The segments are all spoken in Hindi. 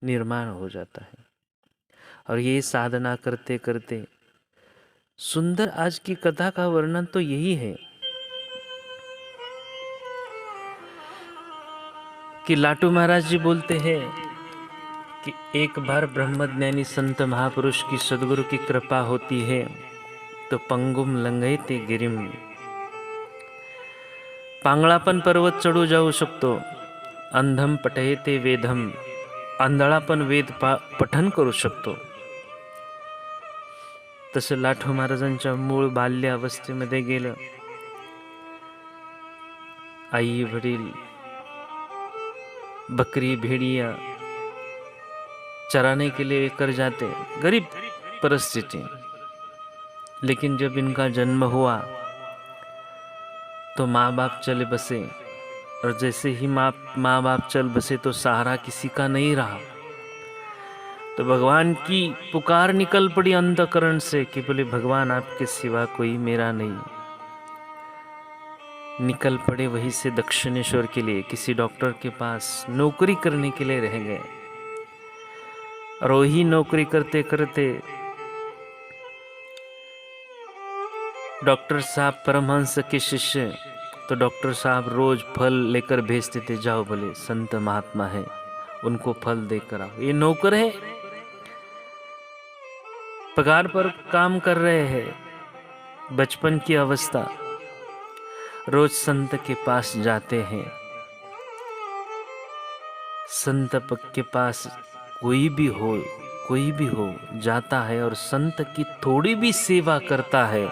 निर्माण हो जाता है। और ये साधना करते करते सुंदर आज की कथा का वर्णन तो यही है कि लाटू महाराज जी बोलते हैं कि एक बार ब्रह्मज्ञानी संत महापुरुष की सद्गुरु की कृपा होती है तो पंगुम लंघयते गिरिम, पांगळापन पर्वत चढू जाऊ शकतो, अंधम पठयते वेदम, आंधळा पण वेद पठन करू शकतो. तसं लाठू महाराजांच्या मूळ बाल्य अवस्थेमध्ये गेलं. आई वडील बकरी भेड़िया चराने के लिए लेकर जाते, गरीब परिस्थिति. लेकिन जब इनका जन्म हुआ तो माँ बाप चले बसे, और जैसे ही माँ बाप चल बसे तो सहारा किसी का नहीं रहा. तो भगवान की पुकार निकल पड़ी अंतःकरण से कि बोले भगवान आपके सिवा कोई मेरा नहीं. निकल पड़े वहीं से दक्षिणेश्वर के लिए, किसी डॉक्टर के पास नौकरी करने के लिए रह गए. और वही नौकरी करते करते डॉक्टर साहब परमहंस के शिष्य, तो डॉक्टर साहब रोज फल लेकर भेजते थे, जाओ बोले संत महात्मा है उनको फल देकर आओ. ये नौकर है, पगार पर काम कर रहे हैं, बचपन की अवस्था. रोज संत के पास जाते हैं. संत के पास कोई भी हो जाता है और संत की थोड़ी भी सेवा करता है,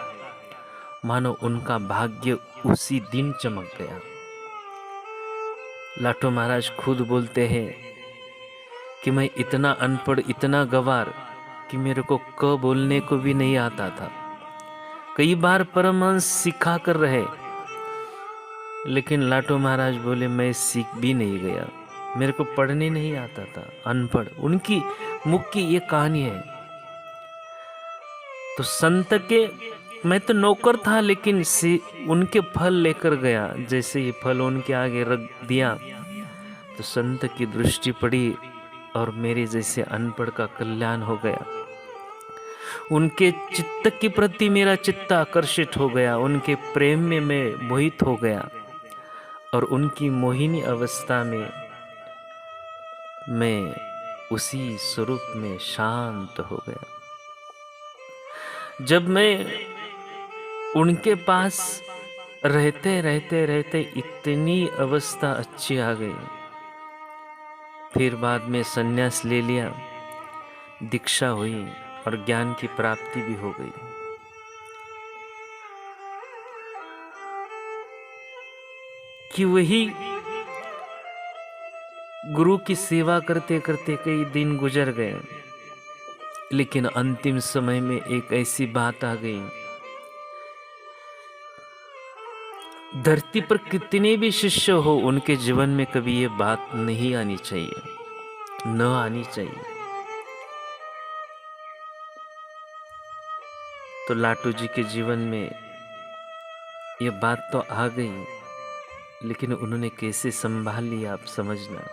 मानो उनका भाग्य उसी दिन चमक गया. लाठो महाराज खुद बोलते हैं कि मैं इतना अनपढ़, इतना गवार कि मेरे को क बोलने को भी नहीं आता था. कई बार परमहंस सिखा कर रहे, लेकिन लाठो महाराज बोले मैं सीख भी नहीं गया, मेरे को पढ़ने नहीं आता था, अनपढ़. उनकी मुख की ये कहानी है. तो संत के मैं तो नौकर था, लेकिन उनके फल लेकर गया. जैसे ही फल उनके आगे रख दिया तो संत की दृष्टि पड़ी और मेरे जैसे अनपढ़ का कल्याण हो गया. उनके चित्त के प्रति मेरा चित्त आकर्षित हो गया, उनके प्रेम में मैं मोहित हो गया और उनकी मोहिनी अवस्था में मैं उसी स्वरूप में शांत हो गया. जब मैं उनके पास रहते रहते रहते इतनी अवस्था अच्छी आ गई, फिर बाद में संन्यास ले लिया, दीक्षा हुई और ज्ञान की प्राप्ति भी हो गई. कि वही गुरु की सेवा करते करते कई दिन गुजर गए, लेकिन अंतिम समय में एक ऐसी बात आ गई. धरती पर कितने भी शिष्य हो, उनके जीवन में कभी ये बात नहीं आनी चाहिए, न आनी चाहिए. तो लाटू जी के जीवन में ये बात तो आ गई, लेकिन उन्होंने कैसे संभाल लिया आप समझना.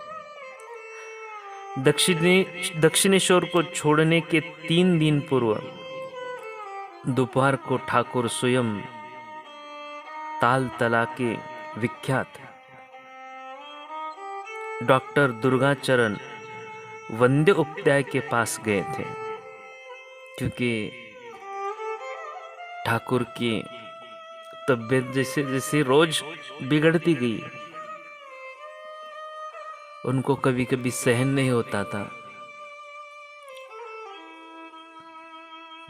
दक्षिणेश्वर को छोड़ने के 3 दिन पूर्व दोपहर को ठाकुर स्वयं तालतला के विख्यात डॉक्टर दुर्गाचरण वंदे उपाध्याय के पास गए थे, क्योंकि ठाकुर की तबीयत जैसे जैसे रोज बिगड़ती गई, उनको कभी कभी सहन नहीं होता था.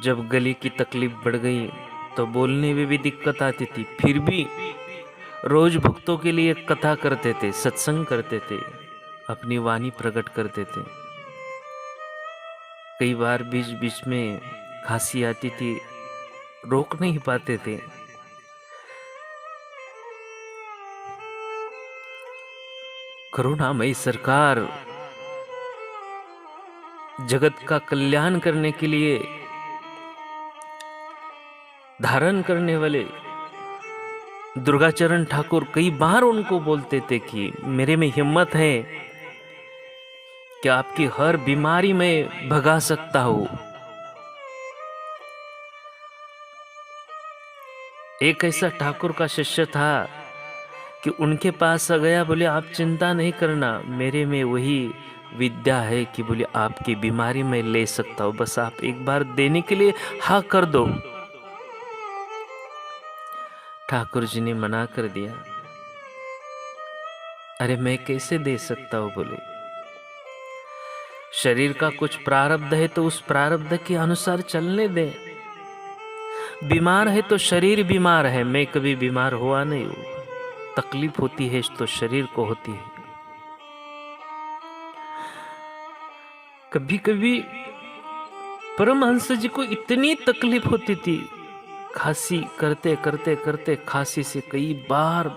जब गले की तकलीफ बढ़ गई तो बोलने में भी दिक्कत आती थी, फिर भी रोज भक्तों के लिए कथा करते थे, सत्संग करते थे, अपनी वाणी प्रकट करते थे. कई बार बीच बीच में खांसी आती थी, रोक नहीं पाते थे. करुणामयी सरकार जगत का कल्याण करने के लिए धारण करने वाले दुर्गाचरण ठाकुर कई बार उनको बोलते थे कि मेरे में हिम्मत है, कि आपकी हर बीमारी में भगा सकता हूं। एक ऐसा ठाकुर का शिष्य था कि उनके पास आ गया, बोले आप चिंता नहीं करना, मेरे में वही विद्या है कि बोले आपकी बीमारी में ले सकता हूं, बस आप एक बार देने के लिए हाँ कर दो। ठाकुर जी ने मना कर दिया, अरे मैं कैसे दे सकता हूं, बोले शरीर का कुछ प्रारब्ध है तो उस प्रारब्ध के अनुसार चलने दे। बीमार है तो शरीर बीमार है, मैं कभी बीमार हुआ नहीं हूं। तकलीफ होती है तो शरीर को होती है। कभी कभी परमहंस जी को इतनी तकलीफ होती थी, खांसी करते करते करते खांसी से कई बार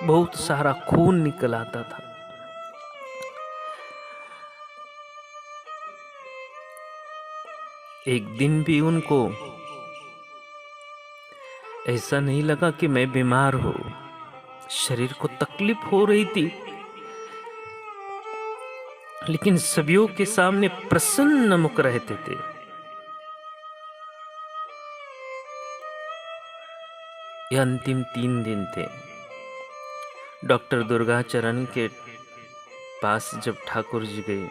बहुत सारा खून निकल आता था। एक दिन भी उनको ऐसा नहीं लगा कि मैं बीमार हूं, शरीर को तकलीफ हो रही थी, लेकिन सभियों के सामने प्रसन्न मुख रहते थे। ये अंतिम 3 दिन थे। डॉक्टर दुर्गाचरण के पास जब ठाकुर जी गए,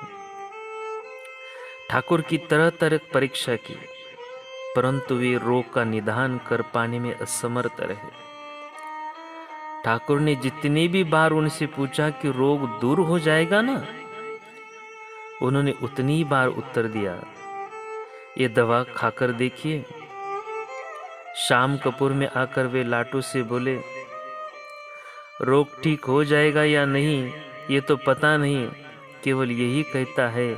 ठाकुर की तरह तरह परीक्षा की, परंतु वे रोग का निदान कर पाने में असमर्थ रहे। ठाकुर ने जितनी भी बार उनसे पूछा कि रोग दूर हो जाएगा ना, उन्होंने उतनी ही बार उत्तर दिया, ये दवा खाकर देखिए। शाम कपूर में आकर वे लाटू से बोले, रोग ठीक हो जाएगा या नहीं ये तो पता नहीं, केवल यही कहता है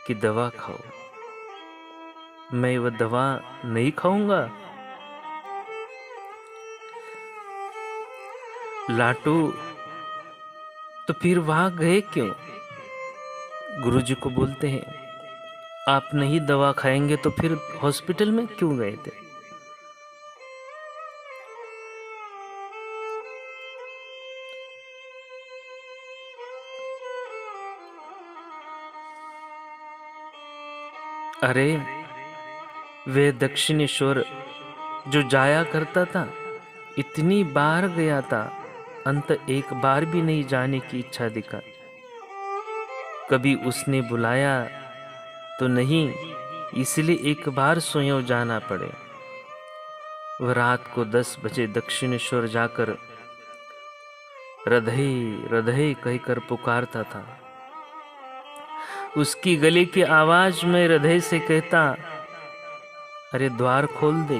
कि दवा खाओ। मैं वह दवा नहीं खाऊंगा। लाटू तो फिर वहां गए क्यों? गुरुजी को बोलते हैं, आप नहीं दवा खाएंगे तो फिर हॉस्पिटल में क्यों गए थे? अरे वे दक्षिणेश्वर जो जाया करता था, इतनी बार गया था, अंत एक बार भी नहीं जाने की इच्छा दिखा। कभी उसने बुलाया तो नहीं, इसलिए एक बार स्वयं जाना पड़े। वह रात को 10 बजे दक्षिणेश्वर जाकर रधे रधे कहकर पुकारता था। उसकी गले की आवाज में हृदय से कहता, अरे द्वार खोल दे।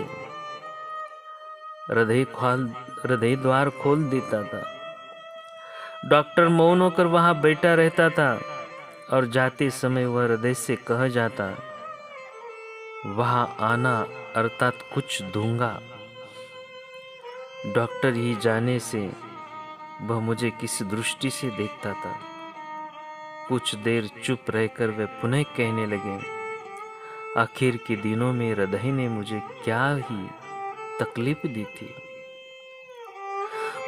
हृदय द्वार खोल देता था। डॉक्टर मौन होकर वहां बैठा रहता था और जाते समय वह हृदय से कह जाता, वहां आना अर्थात कुछ दूंगा। डॉक्टर ही जाने से वह मुझे किस दृष्टि से देखता था। कुछ देर चुप रहकर वे पुनः कहने लगे, आखिर के दिनों में हृदय ने मुझे क्या ही तकलीफ दी थी।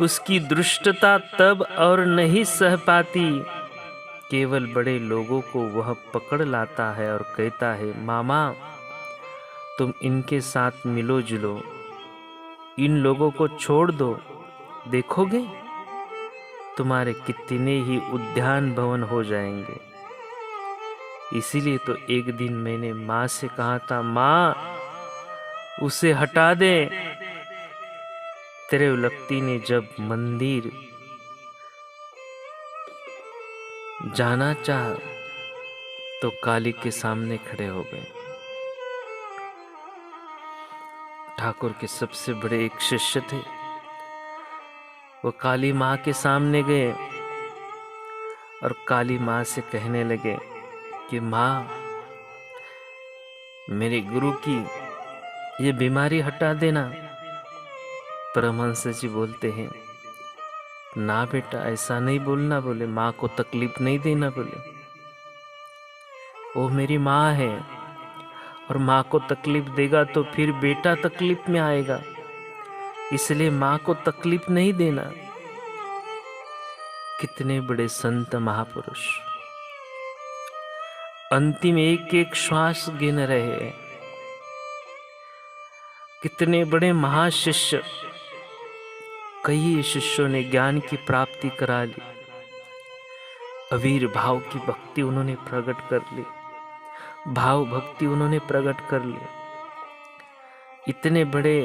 उसकी दुष्टता तब और नहीं सह पाती, केवल बड़े लोगों को वह पकड़ लाता है और कहता है, मामा तुम इनके साथ मिलो जुलो, इन लोगों को छोड़ दो, देखोगे तुम्हारे कितने ही उद्यान भवन हो जाएंगे। इसीलिए तो एक दिन मैंने माँ से कहा था, माँ उसे हटा दे। तेरे उलक्ति ने जब मंदिर जाना चाहा तो काली के सामने खड़े हो गए। ठाकुर के सबसे बड़े एक शिष्य थे, वो काली माँ के सामने गए और काली माँ से कहने लगे कि माँ मेरे गुरु की ये बीमारी हटा देना। परमहंस जी बोलते हैं, ना बेटा ऐसा नहीं बोलना, बोले माँ को तकलीफ नहीं देना, बोले वो मेरी माँ है और माँ को तकलीफ देगा तो फिर बेटा तकलीफ में आएगा, इसलिए माँ को तकलीफ नहीं देना। कितने बड़े संत महापुरुष, अंतिम एक एक श्वास गिन रहे। कितने बड़े महाशिष्य, कई शिष्यों ने ज्ञान की प्राप्ति करा ली, अवीर भाव की भक्ति उन्होंने प्रकट कर ली, भाव भक्ति उन्होंने प्रकट कर ली। इतने बड़े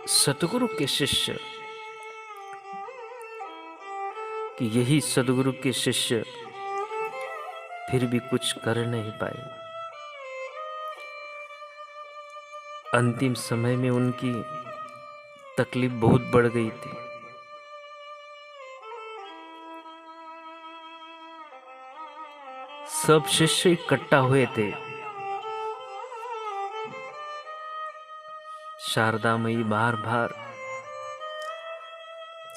सतगुरु के शिष्य कि यही सदगुरु के शिष्य फिर भी कुछ कर नहीं पाए। अंतिम समय में उनकी तकलीफ बहुत बढ़ गई थी। सब शिष्य इकट्ठा हुए थे। शारदा मई बार बार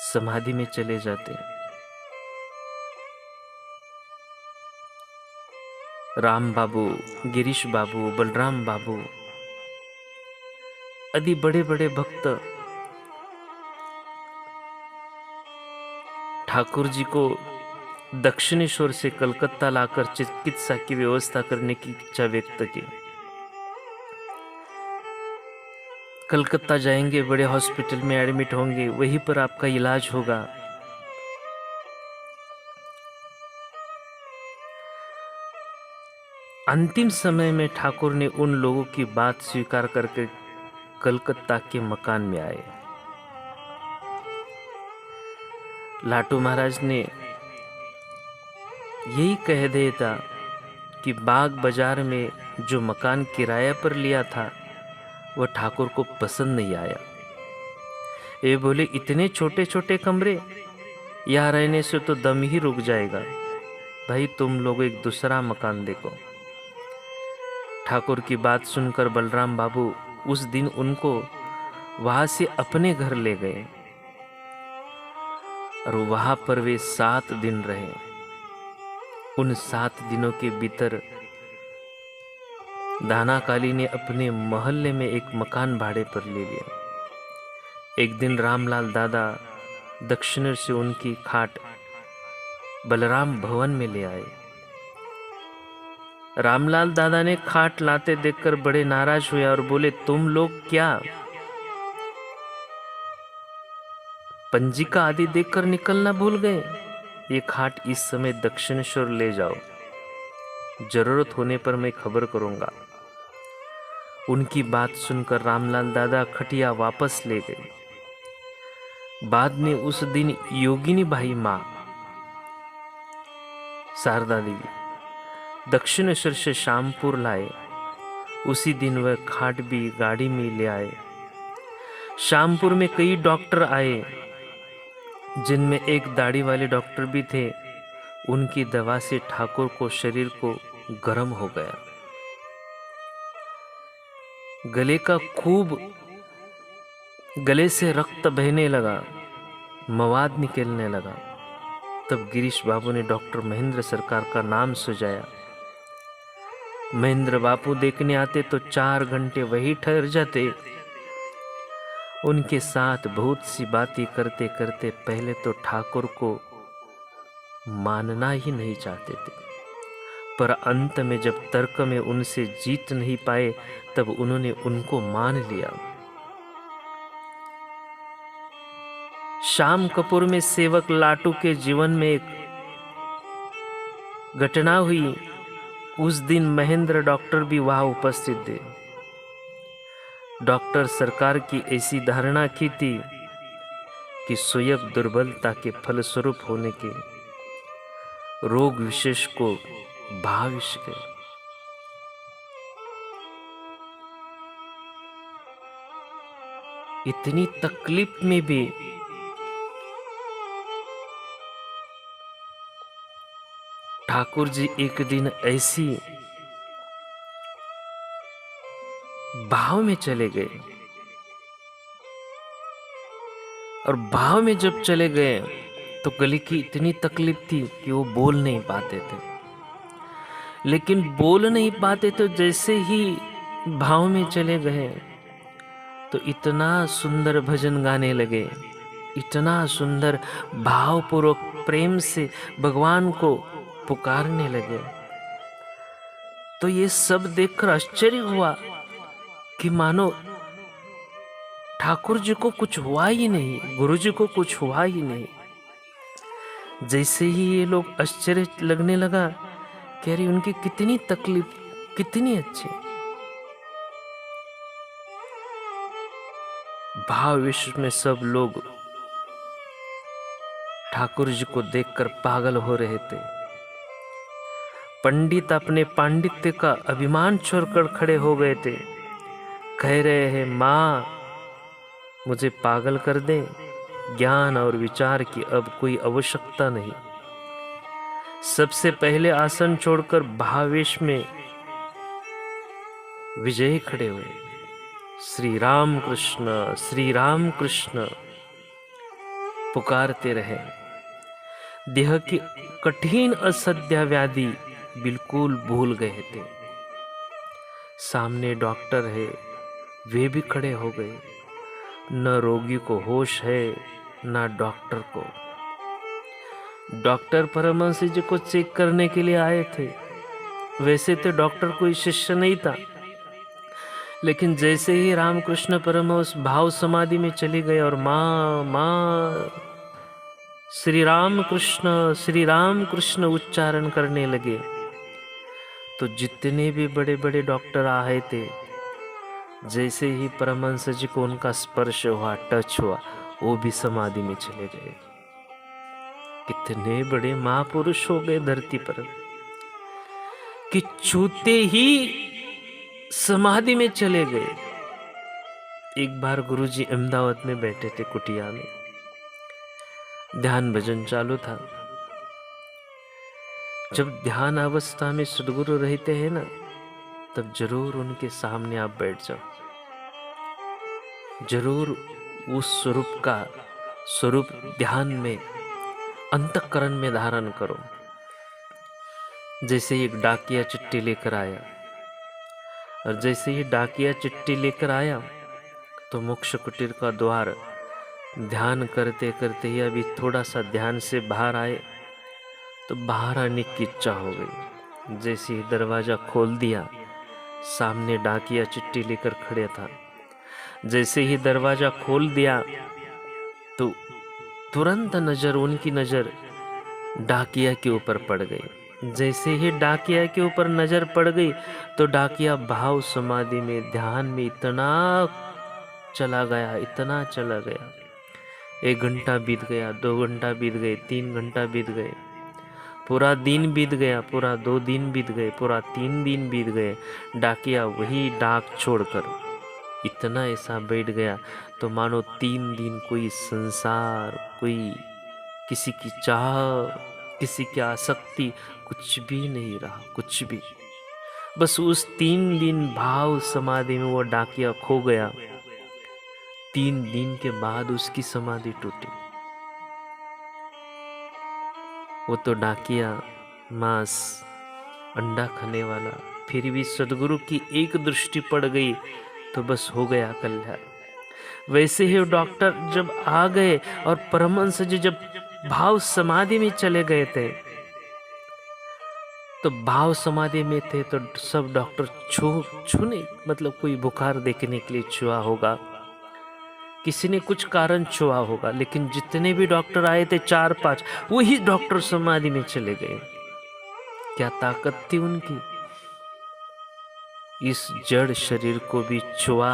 समाधि में चले जाते। राम बाबू, गिरीश बाबू, बलराम बाबू आदि बड़े बड़े भक्त ठाकुर जी को दक्षिणेश्वर से कलकत्ता लाकर चिकित्सा की व्यवस्था करने की इच्छा व्यक्त की। कलकत्ता जाएंगे, बड़े हॉस्पिटल में एडमिट होंगे, वहीं पर आपका इलाज होगा। अंतिम समय में ठाकुर ने उन लोगों की बात स्वीकार करके कलकत्ता के मकान में आए। लाटू महाराज ने यही कह दिया था कि बाग बाजार में जो मकान किराया पर लिया था वह ठाकुर को पसंद नहीं आया। ये बोले, इतने छोटे छोटे कमरे, यहाँ रहने से तो दम ही रुक जाएगा, भाई तुम लोग एक दूसरा मकान देखो। ठाकुर की बात सुनकर बलराम बाबू उस दिन उनको वहां से अपने घर ले गए और वहां पर वे 7 दिन रहे। उन 7 दिनों के भीतर दाना काली ने अपने मोहल्ले में एक मकान भाड़े पर ले लिया। एक दिन रामलाल दादा दक्षिण से उनकी खाट बलराम भवन में ले आए। रामलाल दादा ने खाट लाते देखकर बड़े नाराज हुए और बोले, तुम लोग क्या पंजिका आदि देखकर निकलना भूल गए? ये खाट इस समय दक्षिणेश्वर ले जाओ, जरूरत होने पर मैं खबर करूंगा। उनकी बात सुनकर रामलाल दादा खटिया वापस ले गए। बाद में उस दिन योगिनी भाई मां शारदा देवी दक्षिणेश्वर से शामपुर लाए। उसी दिन वह खाट भी गाड़ी में ले आए। शामपुर में कई डॉक्टर आए, जिनमें एक दाढ़ी वाले डॉक्टर भी थे। उनकी दवा से ठाकुर को शरीर को गर्म हो गया, गले से रक्त बहने लगा, मवाद निकलने लगा। तब गिरीश बाबू ने डॉक्टर महेंद्र सरकार का नाम सुझाया। महेंद्र बापू देखने आते तो 4 घंटे वही ठहर जाते। उनके साथ बहुत सी बातें करते करते पहले तो ठाकुर को मानना ही नहीं चाहते थे, पर अंत में जब तर्क में उनसे जीत नहीं पाए तब उन्होंने उनको मान लिया। शाम कपूर में सेवक लाटू के जीवन में एक घटना हुई। उस दिन महेंद्र डॉक्टर भी वहां उपस्थित थे। डॉक्टर सरकार की ऐसी धारणा की थी कि स्वयं दुर्बलता के फलस्वरूप होने के रोग विशेष को भाविश के इतनी तकलीफ में भी ठाकुर जी एक दिन ऐसी भाव में चले गए, और भाव में जब चले गए तो गले की इतनी तकलीफ थी कि वो बोल नहीं पाते थे। लेकिन बोल नहीं पाते तो जैसे ही भाव में चले गए तो इतना सुंदर भजन गाने लगे, इतना सुंदर भावपूर्वक प्रेम से भगवान को पुकारने लगे। तो ये सब देखकर आश्चर्य हुआ कि मानो ठाकुर जी को कुछ हुआ ही नहीं, गुरु जी को कुछ हुआ ही नहीं। जैसे ही ये लोग आश्चर्य लगने लगा, कह रही उनकी कितनी तकलीफ, कितनी अच्छी। भाव विश्व में सब लोग ठाकुर जी को देखकर पागल हो रहे थे। पंडित अपने पांडित्य का अभिमान छोड़कर खड़े हो गए थे, कह रहे हैं माँ मुझे पागल कर दे, ज्ञान और विचार की अब कोई आवश्यकता नहीं। सबसे पहले आसन छोड़कर भावेश में विजय खड़े हुए, श्री राम कृष्ण पुकारते रहे। देह की कठिन असह्य व्याधि बिल्कुल भूल गए थे। सामने डॉक्टर है, वे भी खड़े हो गए। न रोगी को होश है न डॉक्टर को। डॉक्टर परमहंस जी को चेक करने के लिए आए थे। वैसे तो डॉक्टर कोई शिष्य नहीं था, लेकिन जैसे ही रामकृष्ण परमहंस भाव समाधि में चले गए और माँ माँ श्री राम कृष्ण उच्चारण करने लगे, तो जितने भी बड़े बड़े डॉक्टर आए थे, जैसे ही परमहंस जी को उनका स्पर्श हुआ, टच हुआ, वो भी समाधि में चले गए। कितने बड़े महापुरुष हो गए धरती पर कि छूते ही समाधि में चले गए। एक बार गुरुजी अहमदाबाद में बैठे थे, कुटिया में ध्यान भजन चालू था। जब ध्यान अवस्था में सदगुरु रहते हैं ना, तब जरूर उनके सामने आप बैठ जाओ, जरूर उस स्वरूप ध्यान में अंतःकरण में धारण करो। जैसे एक डाकिया चिट्ठी लेकर आया, और जैसे ही डाकिया चिट्ठी लेकर आया तो मोक्ष कुटीर का द्वार ध्यान करते करते ही अभी थोड़ा सा ध्यान से बाहर आए तो बाहर आने की इच्छा हो गई। जैसे ही दरवाजा खोल दिया, सामने डाकिया चिट्ठी लेकर खड़े था। जैसे ही दरवाजा खोल दिया तो तुरंत उनकी नजर डाकिया के ऊपर पड़ गई। जैसे ही डाकिया के ऊपर नजर पड़ गई तो डाकिया भाव समाधि में ध्यान में इतना चला गया। 1 घंटा बीत गया, 2 घंटा बीत गए, 3 घंटा बीत गए, पूरा दिन बीत गया, पूरा 2 दिन बीत गए, पूरा 3 दिन बीत गए। डाकिया वही डाक छोड़कर इतना ऐसा बैठ गया तो मानो 3 दिन कोई संसार, कोई किसी की चाह, किसी की आसक्ति कुछ भी नहीं रहा, कुछ भी। बस उस 3 दिन भाव समाधि में वो डाकिया खो गया। 3 दिन के बाद उसकी समाधि टूटी। वो तो डाकिया मांस अंडा खाने वाला, फिर भी सदगुरु की एक दृष्टि पड़ गई तो बस हो गया कल्याण। वैसे ही डॉक्टर जब आ गए और परमहंस जी जब भाव समाधि में चले गए थे, तो भाव समाधि में थे तो सब डॉक्टर छूने, मतलब कोई बुखार देखने के लिए छुआ होगा, किसी ने कुछ कारण छुआ होगा, लेकिन जितने भी डॉक्टर आए थे 4-5, वही डॉक्टर समाधि में चले गए। क्या ताकत थी उनकी! इस जड़ शरीर को भी छुआ।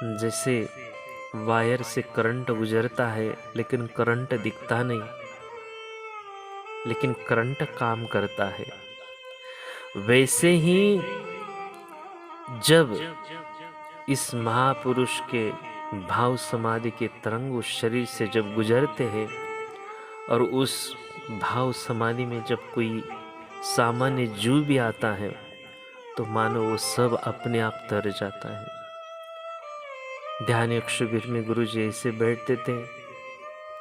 जैसे वायर से करंट गुजरता है लेकिन करंट दिखता नहीं, लेकिन करंट काम करता है। वैसे ही जब इस महापुरुष के भाव समाधि के तरंग उस शरीर से जब गुजरते हैं और उस भाव समाधि में जब कोई सामान्य जीव भी आता है तो मानो वो सब अपने आप तर जाता है। ध्यान योग शिविर में गुरु जी ऐसे बैठते थे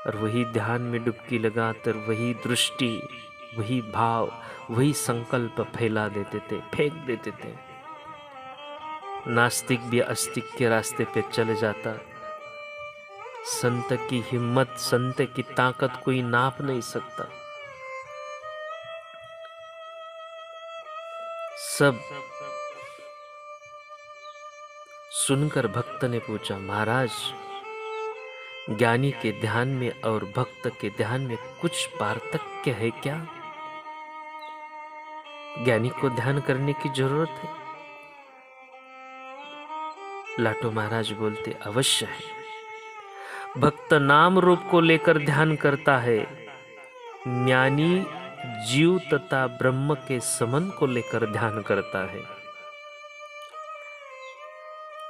और वही ध्यान में डुबकी लगाकर वही दृष्टि, वही भाव, वही संकल्प फैला देते थे, फेंक देते थे। नास्तिक भी आस्तिक के रास्ते पे चले जाता। संत की हिम्मत, संत की ताकत कोई नाप नहीं सकता। सब सुनकर भक्त ने पूछा, महाराज, ज्ञानी के ध्यान में और भक्त के ध्यान में कुछ पार्थक्य है क्या? ज्ञानी को ध्यान करने की जरूरत है? लाटू महाराज बोलते, अवश्य है। भक्त नाम रूप को लेकर ध्यान करता है, ज्ञानी जीव तथा ब्रह्म के संबंध को लेकर ध्यान करता है।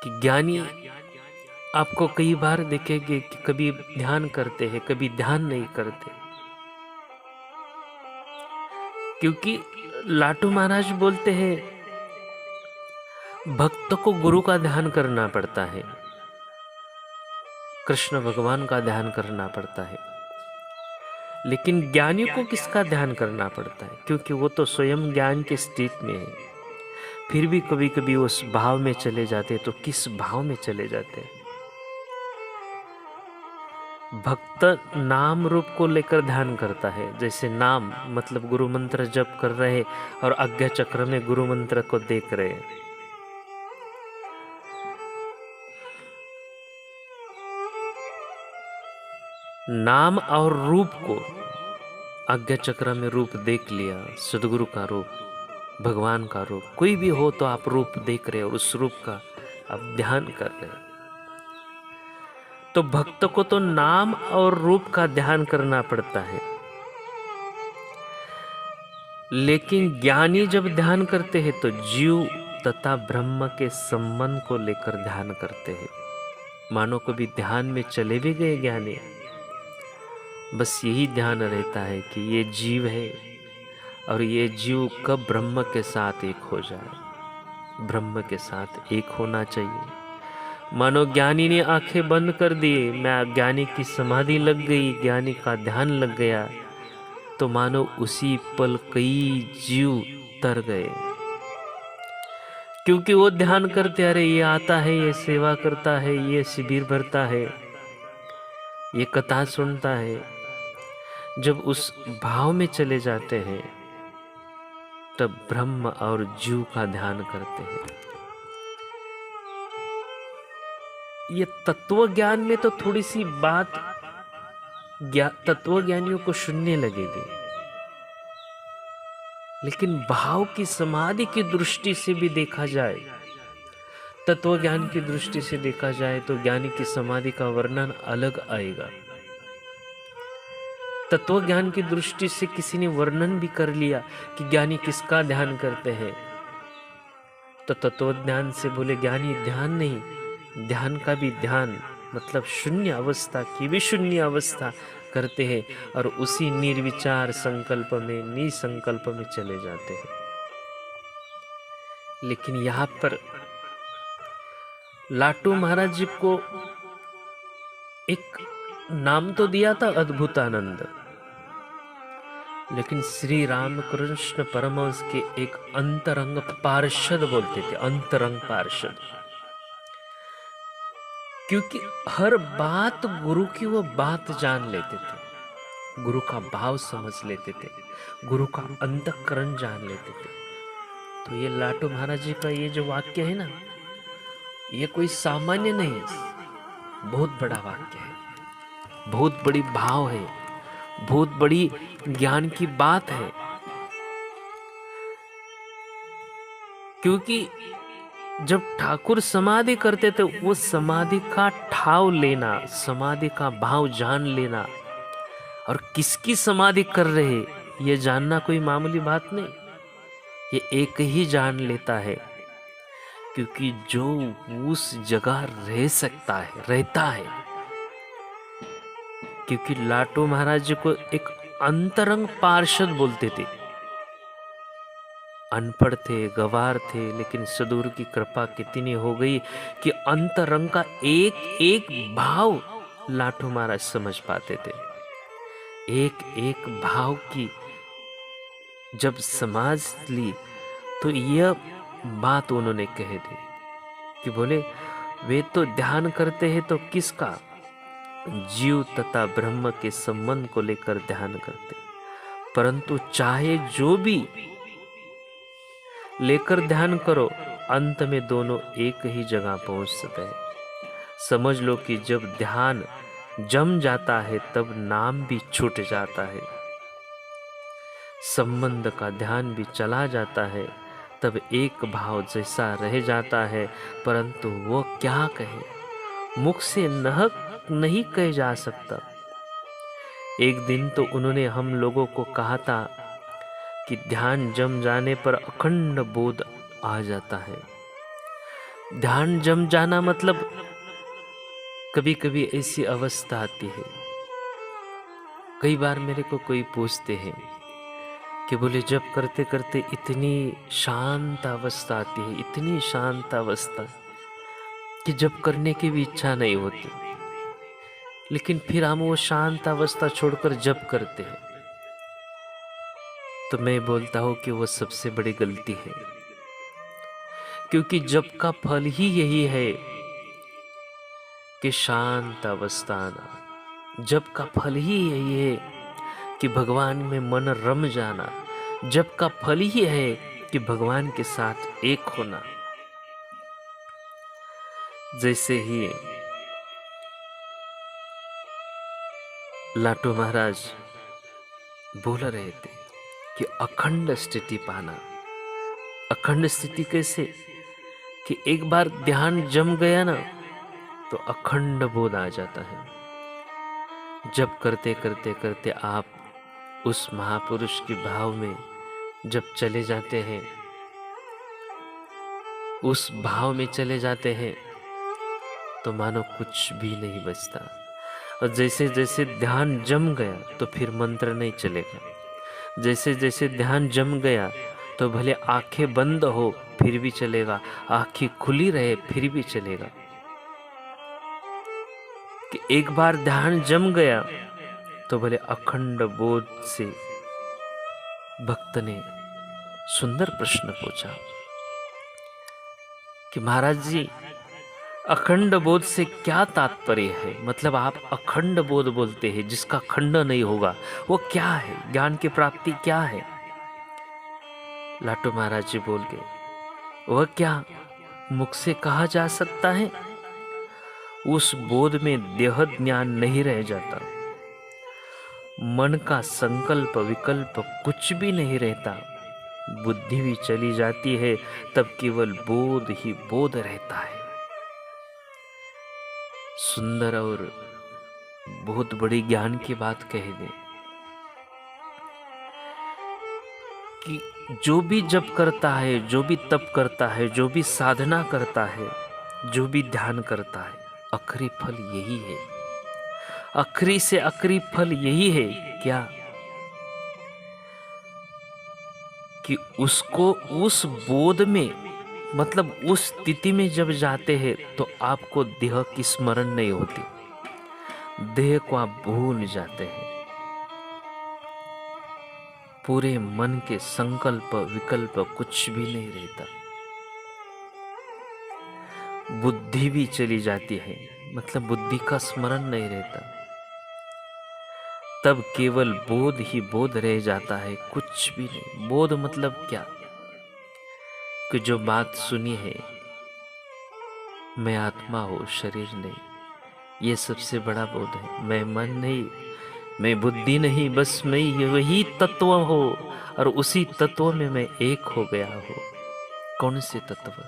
कि ज्ञानी आपको कई बार देखेंगे कि कभी ध्यान करते हैं, कभी ध्यान नहीं करते। क्योंकि लाटू महाराज बोलते हैं, भक्त को गुरु का ध्यान करना पड़ता है, कृष्ण भगवान का ध्यान करना पड़ता है। लेकिन ज्ञानी को किसका ध्यान करना पड़ता है? क्योंकि वो तो स्वयं ज्ञान की स्थिति में है। फिर भी कभी कभी उस भाव में चले जाते, तो किस भाव में चले जाते? भक्त नाम रूप को लेकर ध्यान करता है। जैसे नाम मतलब गुरु मंत्र जप कर रहे और आज्ञा चक्र में गुरु मंत्र को देख रहे हैं। नाम और रूप को आज्ञा चक्र में रूप देख लिया, सदगुरु का रूप, भगवान का रूप, कोई भी हो तो आप रूप देख रहे हो, उस रूप का आप ध्यान कर रहे हो। तो भक्त को तो नाम और रूप का ध्यान करना पड़ता है। लेकिन ज्ञानी जब ध्यान करते हैं तो जीव तथा ब्रह्म के संबंध को लेकर ध्यान करते हैं। मानो कभी ध्यान में चले भी गए ज्ञानी, बस यही ध्यान रहता है कि ये जीव है और ये जीव कब ब्रह्म के साथ एक हो जाए, ब्रह्म के साथ एक होना चाहिए। मानो ज्ञानी ने आंखें बंद कर दिए, मैं ज्ञानी की समाधि लग गई, ज्ञानी का ध्यान लग गया, तो मानो उसी पल कई जीव तर गए। क्योंकि वो ध्यान करते, अरे ये आता है, ये सेवा करता है, ये शिविर भरता है, ये कथा सुनता है। जब उस भाव में चले जाते हैं तब ब्रह्म और जीव का ध्यान करते हैं। ये तत्व ज्ञान में तो थोड़ी सी बात तत्व ज्ञानियों को शून्य लगेगी, लेकिन भाव की समाधि की दृष्टि से भी देखा जाए, तत्व ज्ञान की दृष्टि से देखा जाए तो ज्ञानी की समाधि का वर्णन अलग आएगा। तत्व ज्ञान की दृष्टि से किसी ने वर्णन भी कर लिया कि ज्ञानी किसका ध्यान करते हैं, तो तत्व ज्ञान से बोले ज्ञानी ध्यान नहीं, ध्यान का भी ध्यान मतलब शून्य अवस्था की भी शून्य अवस्था करते हैं और उसी निर्विचार संकल्प में, निसंकल्प में चले जाते हैं। लेकिन यहाँ पर लाटू महाराज जी को एक नाम तो दिया था अद्भुतानंद, लेकिन श्री रामकृष्ण परमहंस के एक अंतरंग पार्षद बोलते थे, अंतरंग पार्षद। क्योंकि हर बात गुरु की वो बात जान लेते थे, गुरु का भाव समझ लेते थे, गुरु का अंतःकरण जान लेते थे। तो ये लाटू महाराज जी का ये जो वाक्य है ना, ये कोई सामान्य नहीं, बहुत बड़ा वाक्य है, बहुत बड़ी भाव है, बहुत बड़ी ज्ञान की बात है। क्योंकि जब ठाकुर समाधि करते थे, वो समाधि का ठाव लेना, समाधि का भाव जान लेना और किसकी समाधि कर रहे ये जानना कोई मामूली बात नहीं। ये एक ही जान लेता है, क्योंकि जो उस जगह रह सकता है, रहता है। क्योंकि लाटू महाराज जी को एक अंतरंग पार्षद बोलते थे। अनपढ़ थे, गवार थे, लेकिन सदगुरु की कृपा कितनी हो गई कि अंतरंग का एक एक भाव लाटू महाराज समझ पाते थे। एक एक भाव की जब समझ ली तो यह बात उन्होंने कह दी कि बोले वे तो ध्यान करते हैं, तो किसका? जीव तथा ब्रह्म के संबंध को लेकर ध्यान करते, परंतु चाहे जो भी लेकर ध्यान करो, अंत में दोनों एक ही जगह पहुंच गए। समझ लो कि जब ध्यान जम जाता है तब नाम भी छूट जाता है, संबंध का ध्यान भी चला जाता है, तब एक भाव जैसा रह जाता है, परंतु वो क्या कहे, मुख से नहीं कह जा सकता। एक दिन तो उन्होंने हम लोगों को कहा था कि ध्यान जम जाने पर अखंड बोध आ जाता है। ध्यान जम जाना मतलब कभी कभी ऐसी अवस्था आती है। कई बार मेरे को कोई पूछते हैं कि बोले जब करते करते इतनी शांत अवस्था आती है, इतनी शांत अवस्था कि जब करने की भी इच्छा नहीं होती, लेकिन फिर हम वो शांत अवस्था छोड़कर जब करते हैं, तो मैं बोलता हूं कि वो सबसे बड़ी गलती है। क्योंकि जब का फल ही यही है कि शांत अवस्था आना। जब का फल ही यही है कि भगवान में मन रम जाना। जब का फल ही है कि भगवान के साथ एक होना। जैसे ही लाटू महाराज बोल रहे थे कि अखंड स्थिति पाना। अखंड स्थिति कैसे कि एक बार ध्यान जम गया ना तो अखंड बोध आ जाता है। जब करते करते करते आप उस महापुरुष के भाव में जब चले जाते हैं, उस भाव में चले जाते हैं, तो मानो कुछ भी नहीं बचता। और जैसे जैसे ध्यान जम गया तो फिर मंत्र नहीं चलेगा। जैसे जैसे ध्यान जम गया तो भले आंखें बंद हो फिर भी चलेगा, आंखें खुली रहे फिर भी चलेगा। कि एक बार ध्यान जम गया तो भले अखंड बोध से। भक्त ने सुंदर प्रश्न पूछा कि महाराज जी, अखंड बोध से क्या तात्पर्य है? मतलब आप अखंड बोध बोलते हैं जिसका खंड नहीं होगा, वो क्या है? ज्ञान की प्राप्ति क्या है? लाटू महाराज जी बोल गए, वह क्या मुख से कहा जा सकता है? उस बोध में देह ज्ञान नहीं रह जाता, मन का संकल्प विकल्प कुछ भी नहीं रहता, बुद्धि भी चली जाती है, तब केवल बोध ही बोध रहता है। सुंदर और बहुत बड़ी ज्ञान की बात कह दे कि जो भी जप करता है, जो भी तप करता है, जो भी साधना करता है, जो भी ध्यान करता है, आखिरी फल यही है। आखिरी से आखिरी फल यही है क्या कि उसको उस बोध में, मतलब उस स्थिति में जब जाते हैं तो आपको देह की स्मरण नहीं होती, देह को आप भूल जाते हैं। पूरे मन के संकल्प विकल्प कुछ भी नहीं रहता, बुद्धि भी चली जाती है, मतलब बुद्धि का स्मरण नहीं रहता, तब केवल बोध ही बोध रह जाता है, कुछ भी नहीं। बोध मतलब क्या कि जो बात सुनी है, मैं आत्मा हूँ शरीर नहीं, ये सबसे बड़ा बोध है। मैं मन नहीं, मैं बुद्धि नहीं, बस मैं वही तत्व हो और उसी तत्व में मैं एक हो गया हूँ। कौन से तत्व?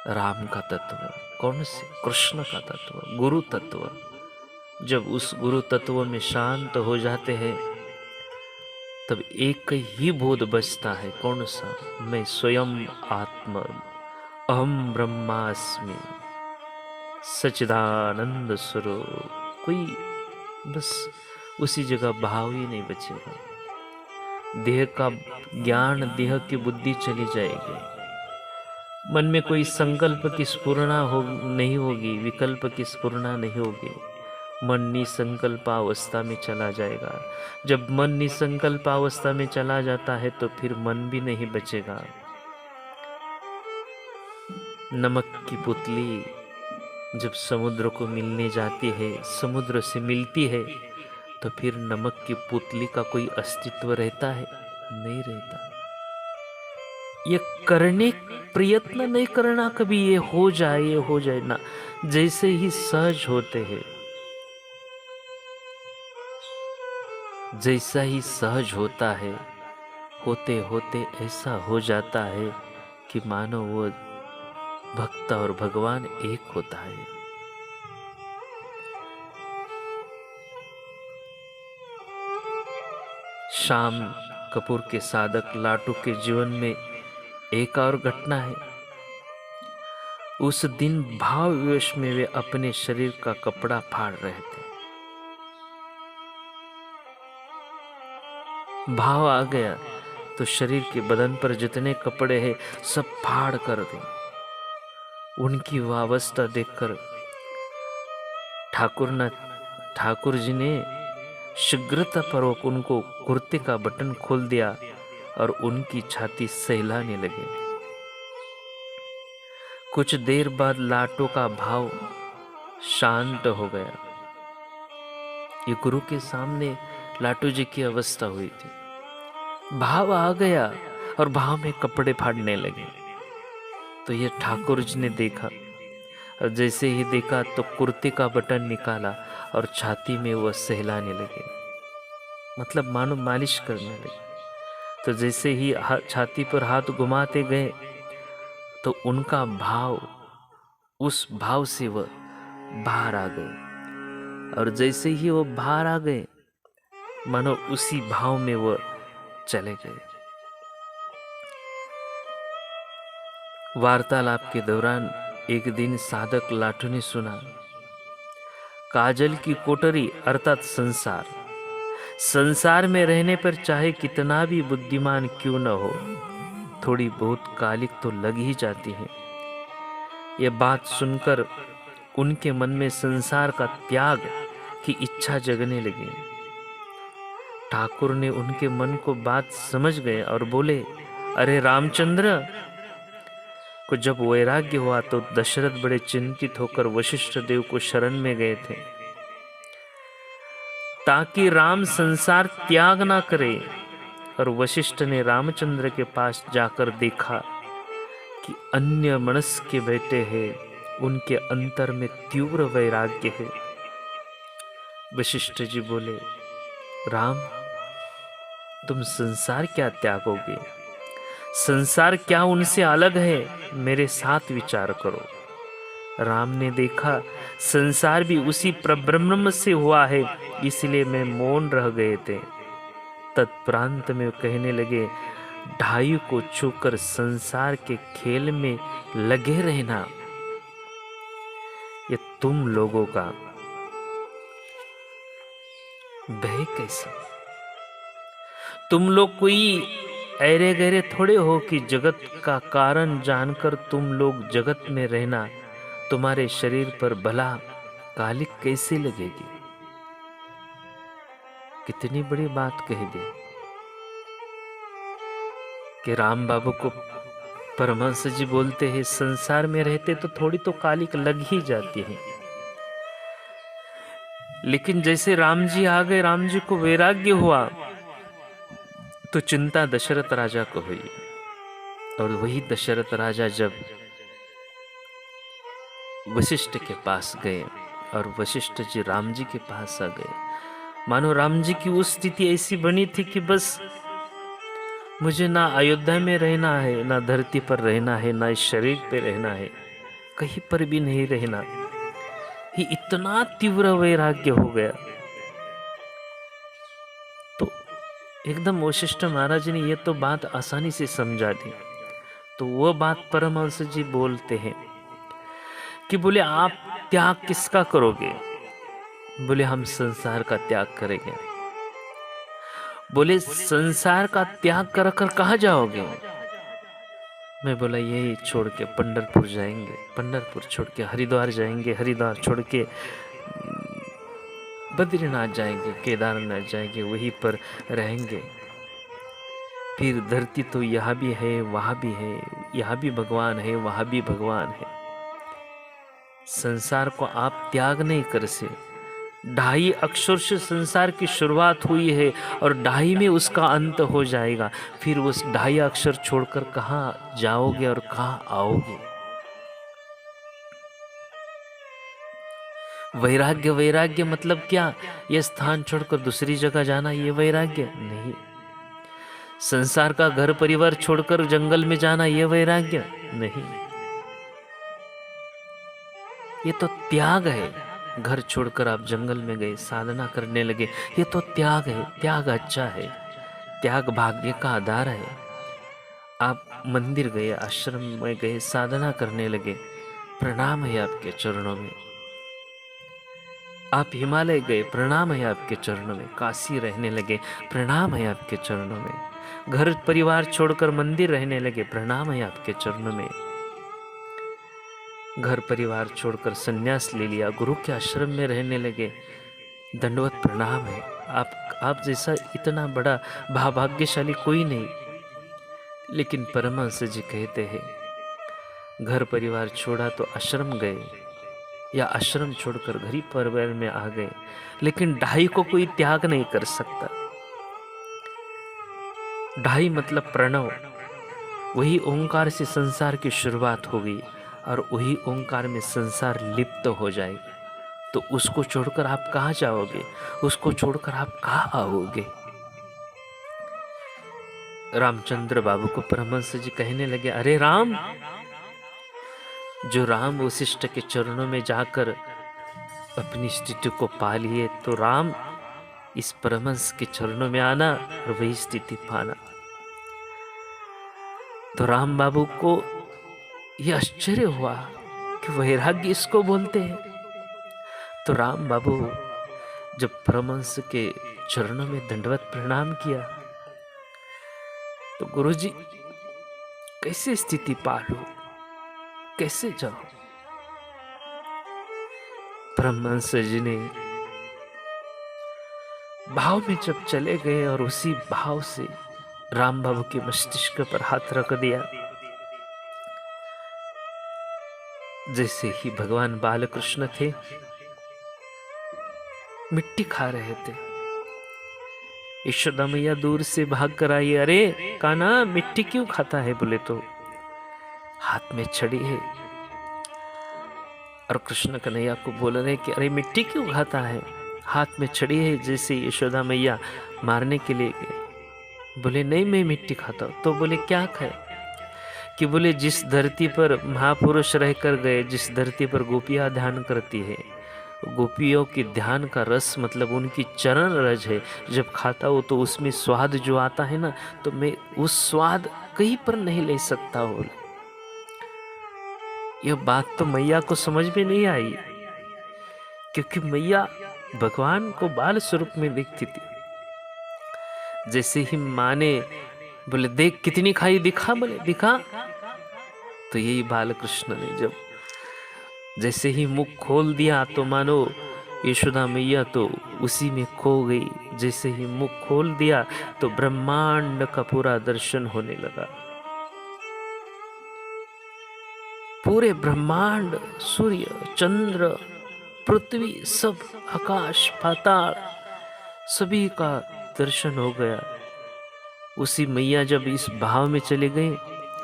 राम का तत्व। कौन से? कृष्ण का तत्व, गुरु तत्व। जब उस गुरु तत्व में शांत हो जाते हैं तब एक ही बोध बचता है। कौन सा? मैं स्वयं आत्मा, अहम ब्रह्मास्मि, सच्चिदानंद स्वरूप। कोई बस उसी जगह भाव ही नहीं बचेगा। देह का ज्ञान, देह की बुद्धि चली जाएगी, मन में कोई संकल्प की स्फुरना नहीं होगी, विकल्प की स्फुरना नहीं होगी, मन निसंकल्प अवस्था में चला जाएगा। जब मन निसंकल्प अवस्था में चला जाता है तो फिर मन भी नहीं बचेगा। नमक की पुतली जब समुद्र को मिलने जाती है, समुद्र से मिलती है, तो फिर नमक की पुतली का कोई अस्तित्व रहता है? नहीं रहता। ये करने प्रयत्न नहीं करना कभी ये हो जाए ना, जैसे ही सहज होते हैं, जैसा ही सहज होता है, होते होते ऐसा हो जाता है कि मानो वो भक्त और भगवान एक होता है। श्याम कपूर के साधक लाटू के जीवन में एक और घटना है। उस दिन भावविवश में वे अपने शरीर का कपड़ा फाड़ रहे थे। भाव आ गया तो शरीर के बदन पर जितने कपड़े हैं सब फाड़ कर दें। उनकी वह अवस्था देखकर ठाकुर जी ने शीघ्रतापूर्वक उनको कुर्ते का बटन खोल दिया और उनकी छाती सहलाने लगे। कुछ देर बाद लाटू का भाव शांत हो गया। ये गुरु के सामने लाटू जी की अवस्था हुई थी। भाव आ गया और भाव में कपड़े फाड़ने लगे। तो ये ठाकुर जी ने देखा और जैसे ही देखा तो कुर्ते का बटन निकाला और छाती में वह सहलाने लगे, मतलब मानो मालिश करने लगे। तो जैसे ही छाती पर हाथ घुमाते गए तो उनका भाव, उस भाव से वह बाहर आ गए और जैसे ही वो बाहर आ गए मानो उसी भाव में वह चले गए। वार्तालाप के दौरान एक दिन साधक लाटू ने सुना, काजल की कोठरी अर्थात संसार में रहने पर चाहे कितना भी बुद्धिमान क्यों न हो, थोड़ी बहुत कालिक तो लग ही जाती है। यह बात सुनकर उनके मन में संसार का त्याग की इच्छा जगने लगी। ठाकुर ने उनके मन को बात समझ गए और बोले, अरे रामचंद्र को जब वैराग्य हुआ तो दशरथ बड़े चिंतित होकर वशिष्ठ देव को शरण में गए थे ताकि राम संसार त्याग ना करे। और वशिष्ठ ने रामचंद्र के पास जाकर देखा कि अन्य मनस्क के बैठे हैं, उनके अंतर में तीव्र वैराग्य है। वशिष्ठ जी बोले, राम तुम संसार क्या त्यागोगे? संसार क्या उनसे अलग है? मेरे साथ विचार करो। राम ने देखा संसार भी उसी परब्रह्म से हुआ है, इसलिए मैं मौन रह गए थे। तत्प्रांत में कहने लगे, ढाई को छूकर संसार के खेल में लगे रहना ये तुम लोगों का भय कैसा? तुम लोग कोई ऐरे गहरे थोड़े हो कि जगत का कारण जानकर तुम लोग जगत में रहना। तुम्हारे शरीर पर भला कालिक कैसे लगेगी? कितनी बड़ी बात कह दी कि राम बाबू को परमहंस जी बोलते हैं, संसार में रहते तो थोड़ी तो कालिक लग ही जाती है। लेकिन जैसे राम जी आ गए, राम जी को वैराग्य हुआ तो चिंता दशरथ राजा को हुई। और वही दशरथ राजा जब वशिष्ठ के पास गए और वशिष्ठ जी राम जी के पास आ गए, मानो राम जी की उस स्थिति ऐसी बनी थी कि बस मुझे ना अयोध्या में रहना है, ना धरती पर रहना है, ना इस शरीर पे रहना है, कहीं पर भी नहीं रहना। ही इतना तीव्र वैराग्य हो गया। तो एकदम वशिष्ठ महाराज ने ये तो बात आसानी से समझा दी। तो वो बात परमहंस जी बोलते हैं कि बोले, आप त्याग किसका करोगे? बोले, हम संसार का त्याग करेंगे। बोले, संसार का त्याग कर कर कहाँ जाओगे? मैं बोला, यही छोड़ के पंढरपुर जाएंगे, पंढरपुर छोड़ के हरिद्वार जाएंगे, हरिद्वार छोड़ के बद्रीनाथ जाएंगे, केदारनाथ जाएंगे, वहीं पर रहेंगे। फिर धरती तो यहाँ भी है, वहाँ भी है, यहाँ भी भगवान है, वहाँ भी भगवान है। संसार को आप त्याग नहीं कर से, ढाई अक्षर से संसार की शुरुआत हुई है और ढाई में उसका अंत हो जाएगा। फिर उस ढाई अक्षर छोड़कर कहाँ जाओगे और कहाँ आओगे? वैराग्य, वैराग्य मतलब क्या? यह स्थान छोड़कर दूसरी जगह जाना, ये वैराग्य नहीं। संसार का घर परिवार छोड़कर जंगल में जाना, ये वैराग्य नहीं। ये तो त्याग है। घर छोड़कर आप जंगल में गए, साधना करने लगे, ये तो त्याग है। त्याग अच्छा है, त्याग भाग्य का आधार है। आप मंदिर गए, आश्रम में गए, साधना करने लगे, प्रणाम है आपके चरणों में। आप हिमालय गए, प्रणाम है आपके चरणों में। काशी रहने लगे, प्रणाम है आपके चरणों में। घर परिवार छोड़कर मंदिर रहने लगे, प्रणाम है आपके चरणों में। घर परिवार छोड़कर संन्यास ले लिया, गुरु के आश्रम में रहने लगे, दंडवत प्रणाम है। आप जैसा इतना बड़ा भाग्यशाली कोई नहीं। लेकिन परमहंस जी कहते हैं, घर परिवार छोड़ा तो आश्रम गए, या आश्रम छोड़कर घर ही परिवार में आ गए, लेकिन ढाई को कोई त्याग नहीं कर सकता। ढाई मतलब प्रणव, वही ओंकार से संसार की शुरुआत हो गई और वही ओंकार में संसार लिप्त हो जाएगा। तो उसको छोड़कर आप कहाँ जाओगे? उसको छोड़कर आप कहाँ आओगे? रामचंद्र बाबू को परमहंस जी कहने लगे, अरे राम, जो राम वशिष्ठ के चरणों में जाकर अपनी स्थिति को पा लिए, तो राम इस परमहंस के चरणों में आना और वही स्थिति पाना। तो राम बाबू को यह आश्चर्य हुआ कि वैराग्य इसको बोलते हैं। तो राम बाबू जब परमहंस के चरणों में दंडवत प्रणाम किया, तो गुरुजी कैसे स्थिति पालू, कैसे जाओ? परमहंस जी ने भाव में जब चले गए और उसी भाव से राम बाबू के मस्तिष्क पर हाथ रख दिया। जैसे ही भगवान बालकृष्ण थे, मिट्टी खा रहे थे, यशोदा मैया दूर से भाग कर आई, अरे कान्हा मिट्टी क्यों खाता है? बोले तो हाथ में छड़ी है। और कृष्ण कन्हैया को बोल रहे कि अरे मिट्टी क्यों खाता है, हाथ में छड़ी है। जैसे यशोदा मैया मारने के लिए गए, बोले नहीं मैं मिट्टी खाता हूं। तो बोले क्या खाए? कि बोले जिस धरती पर महापुरुष रहकर गए, जिस धरती पर गोपियां ध्यान करती है, गोपियों की ध्यान का रस मतलब उनकी चरण रज है। जब खाता हो तो उसमें स्वाद जो आता है ना, तो मैं उस स्वाद कहीं पर नहीं ले सकता हो। यह बात तो मैया को समझ में नहीं आई, क्योंकि मैया भगवान को बाल स्वरूप में देखती थी। जैसे ही माँ ने बोले देख कितनी खाई, दिखा, बोले दिखा। तो यही बालकृष्ण ने जब जैसे ही मुख खोल दिया, तो मानो यशोदा मैया तो उसी में खो गई। जैसे ही मुख खोल दिया तो ब्रह्मांड का पूरा दर्शन होने लगा। पूरे ब्रह्मांड, सूर्य, चंद्र, पृथ्वी, सब आकाश पाताल सभी का दर्शन हो गया। उसी मैया जब इस भाव में चले गए,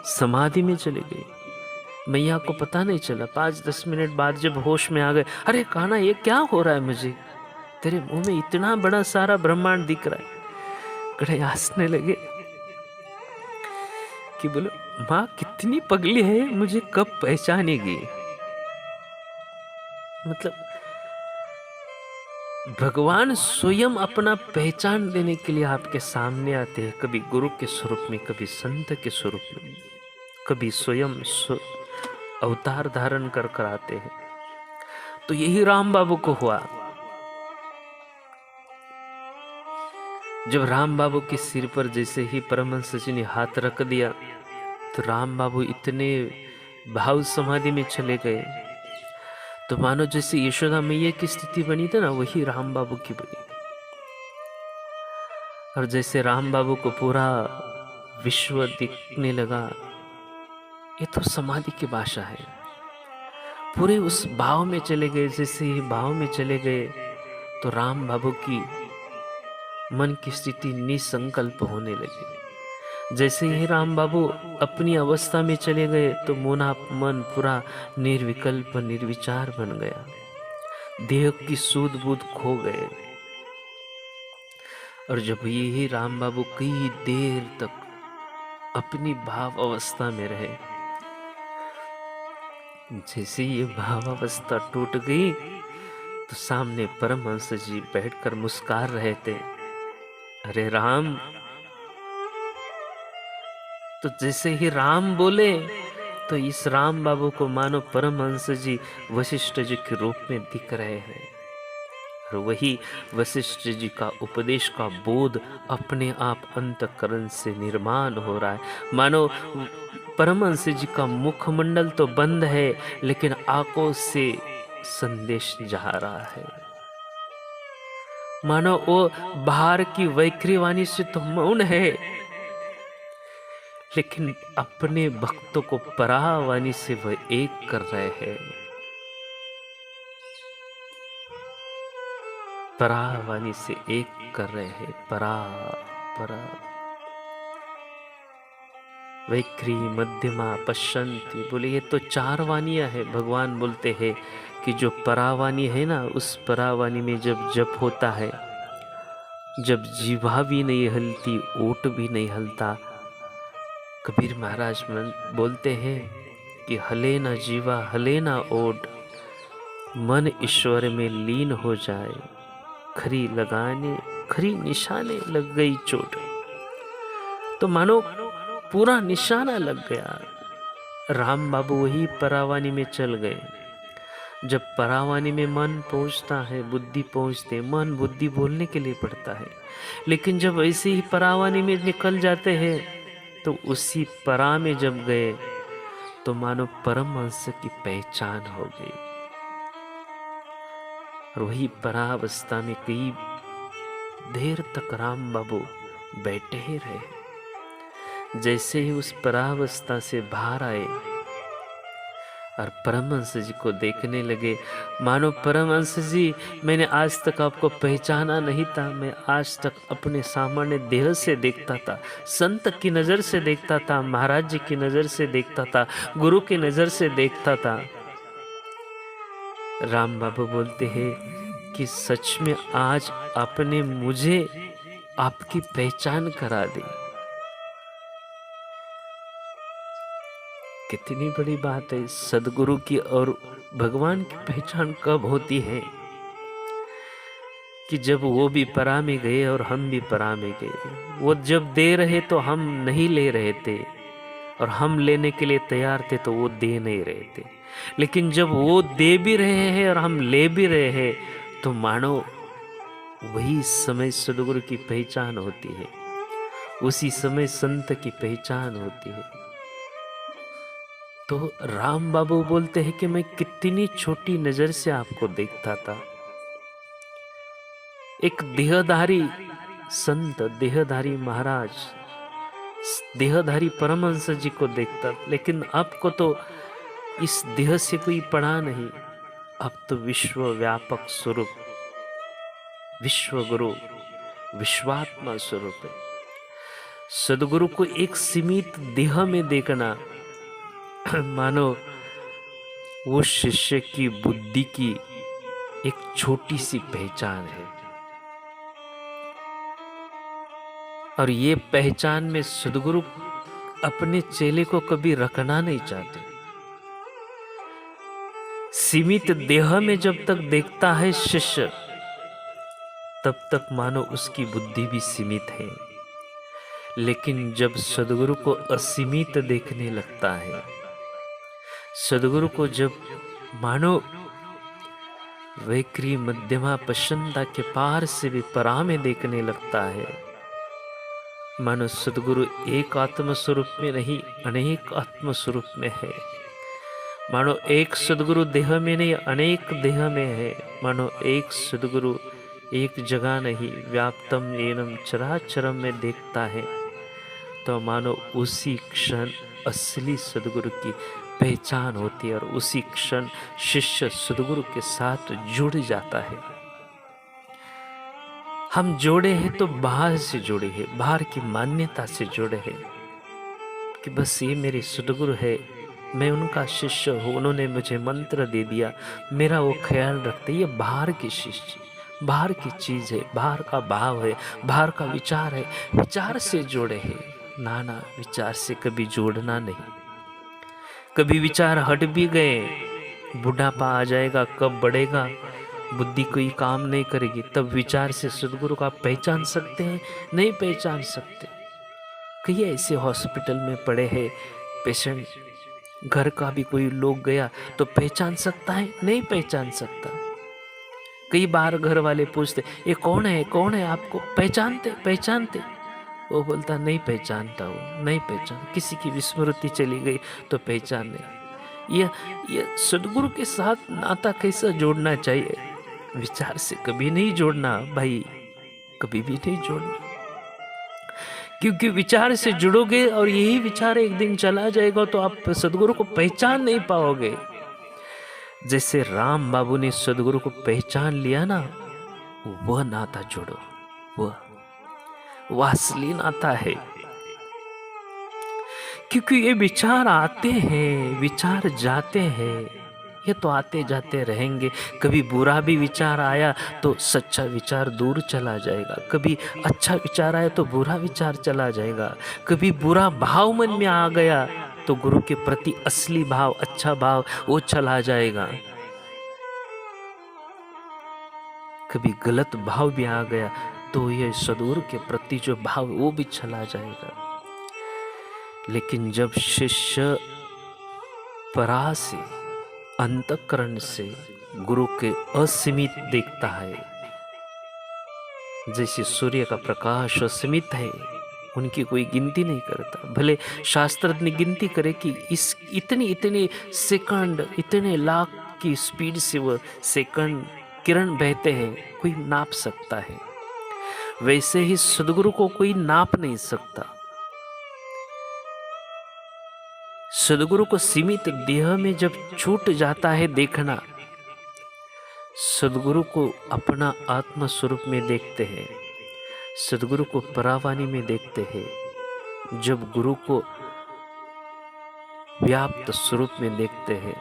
समाधि में चले गए, मैया को पता नहीं चला। 5-10 मिनट बाद जब होश में आ गए, अरे कान्हा ये क्या हो रहा है मुझे? तेरे मुंह में इतना बड़ा सारा ब्रह्मांड दिख रहा है। कड़े हंसने लगे कि बोले माँ कितनी पगली है, मुझे कब पहचानेगी? मतलब भगवान स्वयं अपना पहचान देने के लिए आपके सामने आते हैं, कभी गुरु के स्वरूप में, कभी संत के स्वरूप में, कभी स्वयं अवतार धारण कर कर आते हैं। तो यही राम बाबू को हुआ। जब राम बाबू के सिर पर जैसे ही परमहंस जी ने हाथ रख दिया, तो राम बाबू इतने भाव समाधि में चले गए, तो मानो जैसे यशोदा मैया की स्थिति बनी थी ना, वही राम बाबू की बनी। और जैसे राम बाबू को पूरा विश्व दिखने लगा, ये तो समाधि की भाषा है। पूरे उस भाव में चले गए। जैसे ही भाव में चले गए, तो राम बाबू की मन की स्थिति निसंकल्प होने लगी। जैसे ही राम बाबू अपनी अवस्था में चले गए तो मोना मन पूरा निर्विकल्प निर्विचार बन गया। देह की सूध बूध खो गए। और जब यही राम बाबू कई देर तक अपनी भाव अवस्था में रहे, जैसे ये भाव अवस्था टूट गई तो सामने परमहंस जी बैठकर मुस्कुरा रहे थे। अरे राम, तो जैसे ही राम बोले तो इस राम बाबू को मानो परमहंस जी वशिष्ठ जी के रूप में दिख रहे हैं। और वही वशिष्ठ जी का उपदेश का बोध अपने आप अंतःकरण से निर्माण हो रहा है। मानो परमहंस जी का मुखमंडल तो बंद है लेकिन आंखों से संदेश जा रहा है। मानो वो बाहर की वैखरी वाणी से तो मौन है लेकिन अपने भक्तों को परावाणी से वह एक कर रहे हैं। परावाणी से एक कर रहे हैं। परा वैखरी मध्यमा पश्यन्ति, बोले ये तो 4 वाणियां है। भगवान बोलते हैं कि जो परावाणी है ना, उस परावाणी में जब जप होता है, जब जीवा भी नहीं हलती, ओट भी नहीं हलता। कबीर महाराज बोलते हैं कि हले ना जीवा हले ना ओट, मन ईश्वर में लीन हो जाए, खरी लगाने खरी निशाने लग गई चोट। तो मानो पूरा निशाना लग गया। राम बाबू वही परावानी में चल गए। जब परावानी में मन पहुंचता है, बुद्धि पहुंचते, मन बुद्धि बोलने के लिए पड़ता है, लेकिन जब ऐसे ही परावानी में निकल जाते हैं तो उसी परा में जब गए तो मानो परमहंस की पहचान हो गई। और वही परावस्था में कई देर तक राम बाबू बैठे ही रहे। जैसे ही उस परावस्था से बाहर आए और परमहंस जी को देखने लगे, मानो परमहंस जी, मैंने आज तक आपको पहचाना नहीं था। मैं आज तक अपने सामान्य देह से देखता था, संत की नज़र से देखता था, महाराज जी की नज़र से देखता था, गुरु की नज़र से देखता था। राम बाबू बोलते हैं कि सच में आज आपने मुझे आपकी पहचान करा दी। कितनी बड़ी बात है। सदगुरु की और भगवान की पहचान कब होती है कि जब वो भी परा में गए और हम भी परा में गए। वो जब दे रहे तो हम नहीं ले रहे थे, और हम लेने के लिए तैयार थे तो वो दे नहीं रहे थे। लेकिन जब वो दे भी रहे हैं और हम ले भी रहे हैं तो मानो वही समय सदगुरु की पहचान होती है, उसी समय संत की पहचान होती है। तो राम बाबू बोलते हैं कि मैं कितनी छोटी नजर से आपको देखता था। एक देहधारी संत, देहधारी महाराज, देहधारी परमहंस जी को देखता, लेकिन आपको तो इस देह से कोई पड़ा नहीं। अब तो विश्व व्यापक स्वरूप, विश्व गुरु, विश्वात्मा स्वरूप है। सदगुरु को एक सीमित देह में देखना मानो वो शिष्य की बुद्धि की एक छोटी सी पहचान है। और ये पहचान में सदगुरु अपने चेले को कभी रखना नहीं चाहते। सीमित देह में जब तक देखता है शिष्य, तब तक मानो उसकी बुद्धि भी सीमित है। लेकिन जब सदगुरु को असीमित देखने लगता है, सदगुरु को जब मानो वैखरी मध्यमा पश्चंता के पार से भी परा में देखने लगता है, मानो सदगुरु एक आत्म स्वरूप में नहीं, अनेक आत्म स्वरूप में है। मानो एक सदगुरु देह में नहीं, अनेक देह में है। मानो एक सदगुरु एक जगह नहीं, व्याप्तम येनम चराचरम में देखता है। तो मानो उसी क्षण असली सदगुरु की पहचान होती है और उसी क्षण शिष्य सदगुरु के साथ जुड़ जाता है। हम जोड़े हैं तो बाहर से जुड़े हैं, बाहर की मान्यता से जुड़े हैं कि बस ये मेरे सदगुरु है, मैं उनका शिष्य हूँ, उन्होंने मुझे मंत्र दे दिया, मेरा वो ख्याल रखते। ये बाहर की शिष्य, बाहर की चीज़ है, बाहर का भाव है, बाहर का विचार है, विचार से जोड़े हैं। ना ना, विचार से कभी जोड़ना नहीं। कभी विचार हट भी गए, बुढ़ापा आ जाएगा, कब बढ़ेगा, बुद्धि कोई काम नहीं करेगी, तब विचार से सदगुरु को आप पहचान सकते हैं? नहीं पहचान सकते। कई ऐसे हॉस्पिटल में पड़े हैं पेशेंट, घर का भी कोई लोग गया तो पहचान सकता है? नहीं पहचान सकता। कई बार घर वाले पूछते ये कौन है, कौन है, आपको पहचानते पहचानते? वो बोलता नहीं पहचानता हूँ, नहीं पहचान। किसी की विस्मृति चली गई तो पहचान नहीं। ये सदगुरु के साथ नाता कैसा जोड़ना चाहिए? विचार से कभी नहीं जोड़ना भाई, कभी भी नहीं जोड़ना। क्योंकि विचार से जुड़ोगे और यही विचार एक दिन चला जाएगा तो आप सदगुरु को पहचान नहीं पाओगे। जैसे राम बाबू ने सदगुरु को पहचान लिया ना, वह नाता जोड़ो, वह असली नाता है। क्योंकि ये विचार आते हैं, विचार जाते हैं, ये तो आते जाते रहेंगे। कभी बुरा भी विचार आया तो सच्चा विचार दूर चला जाएगा, कभी अच्छा विचार आया तो बुरा विचार चला जाएगा, कभी बुरा भाव मन में आ गया तो गुरु के प्रति असली भाव, अच्छा भाव वो चला जाएगा। कभी गलत भाव भी आ गया तो ये सदगुरु के प्रति जो भाव वो भी चला जाएगा। लेकिन जब शिष्य परा से, अंतःकरण से गुरु के असीमित देखता है, जैसे सूर्य का प्रकाश असीमित है, उनकी कोई गिनती नहीं करता। भले शास्त्रज्ञ गिनती करे कि इस इतने सेकंड, इतने लाख की स्पीड से वो सेकंड किरण बहते हैं, कोई नाप सकता है। वैसे ही सदगुरु को कोई नाप नहीं सकता। सदगुरु को सीमित देह में जब छूट जाता है देखना, सदगुरु को अपना आत्म स्वरूप में देखते हैं, सदगुरु को परावाणी में देखते हैं। जब गुरु को व्याप्त स्वरूप में देखते हैं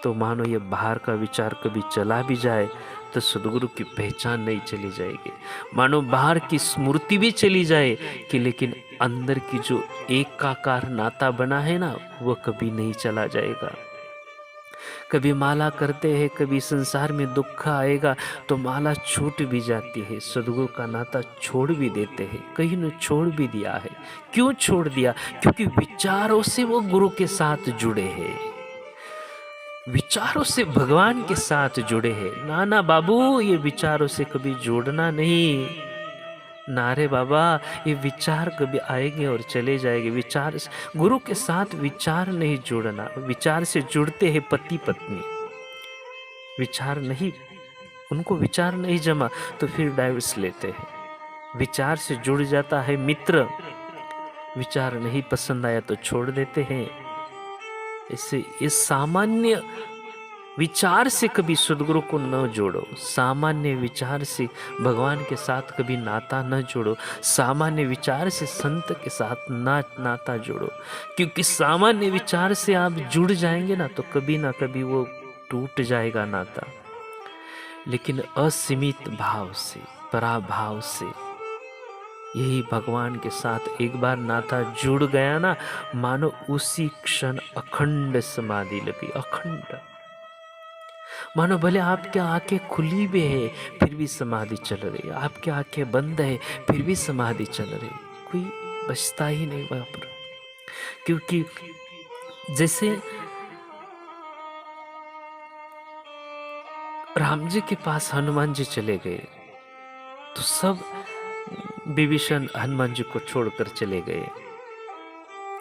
तो मानो ये बाहर का विचार कभी चला भी जाए तो सदगुरु की पहचान नहीं चली जाएगी। मानो बाहर की स्मृति भी चली जाए कि लेकिन अंदर की जो एकाकार नाता बना है ना, वो कभी नहीं चला जाएगा। कभी माला करते हैं, कभी संसार में दुख आएगा तो माला छूट भी जाती है, सदगुरु का नाता छोड़ भी देते हैं। कहीं ने छोड़ भी दिया है। क्यों छोड़ दिया? क्योंकि विचारों से वो गुरु के साथ जुड़े हैं, विचारों से भगवान के साथ जुड़े हैं। नाना बाबू, ये विचारों से कभी जोड़ना नहीं। नारे बाबा, ये विचार कभी आएंगे और चले जाएंगे। विचार, गुरु के साथ विचार नहीं जोड़ना। विचार से जुड़ते हैं पति पत्नी, विचार नहीं, उनको विचार नहीं जमा तो फिर डाइवर्स लेते हैं। विचार से जुड़ जाता है मित्र, विचार नहीं पसंद आया तो छोड़ देते हैं। इससे इस सामान्य विचार से कभी सदगुरु को न जोड़ो, सामान्य विचार से भगवान के साथ कभी नाता न जोड़ो, सामान्य विचार से संत के साथ नाता जोड़ो। क्योंकि सामान्य विचार से आप जुड़ जाएंगे ना तो कभी ना कभी वो टूट जाएगा नाता। लेकिन असीमित भाव से, पराभाव से, यही भगवान के साथ एक बार नाता जुड़ गया ना, मानो उसी क्षण अखंड समाधि लगी। अखंड मानो भले आपकी आंखें खुली भी है फिर भी समाधि चल रही, आपकी आंखें बंद है फिर भी समाधि चल रही, कोई बचता ही नहीं वहां पर। क्योंकि जैसे राम जी के पास हनुमान जी चले गए तो सब विभीषण हनुमान जी को छोड़कर चले गए,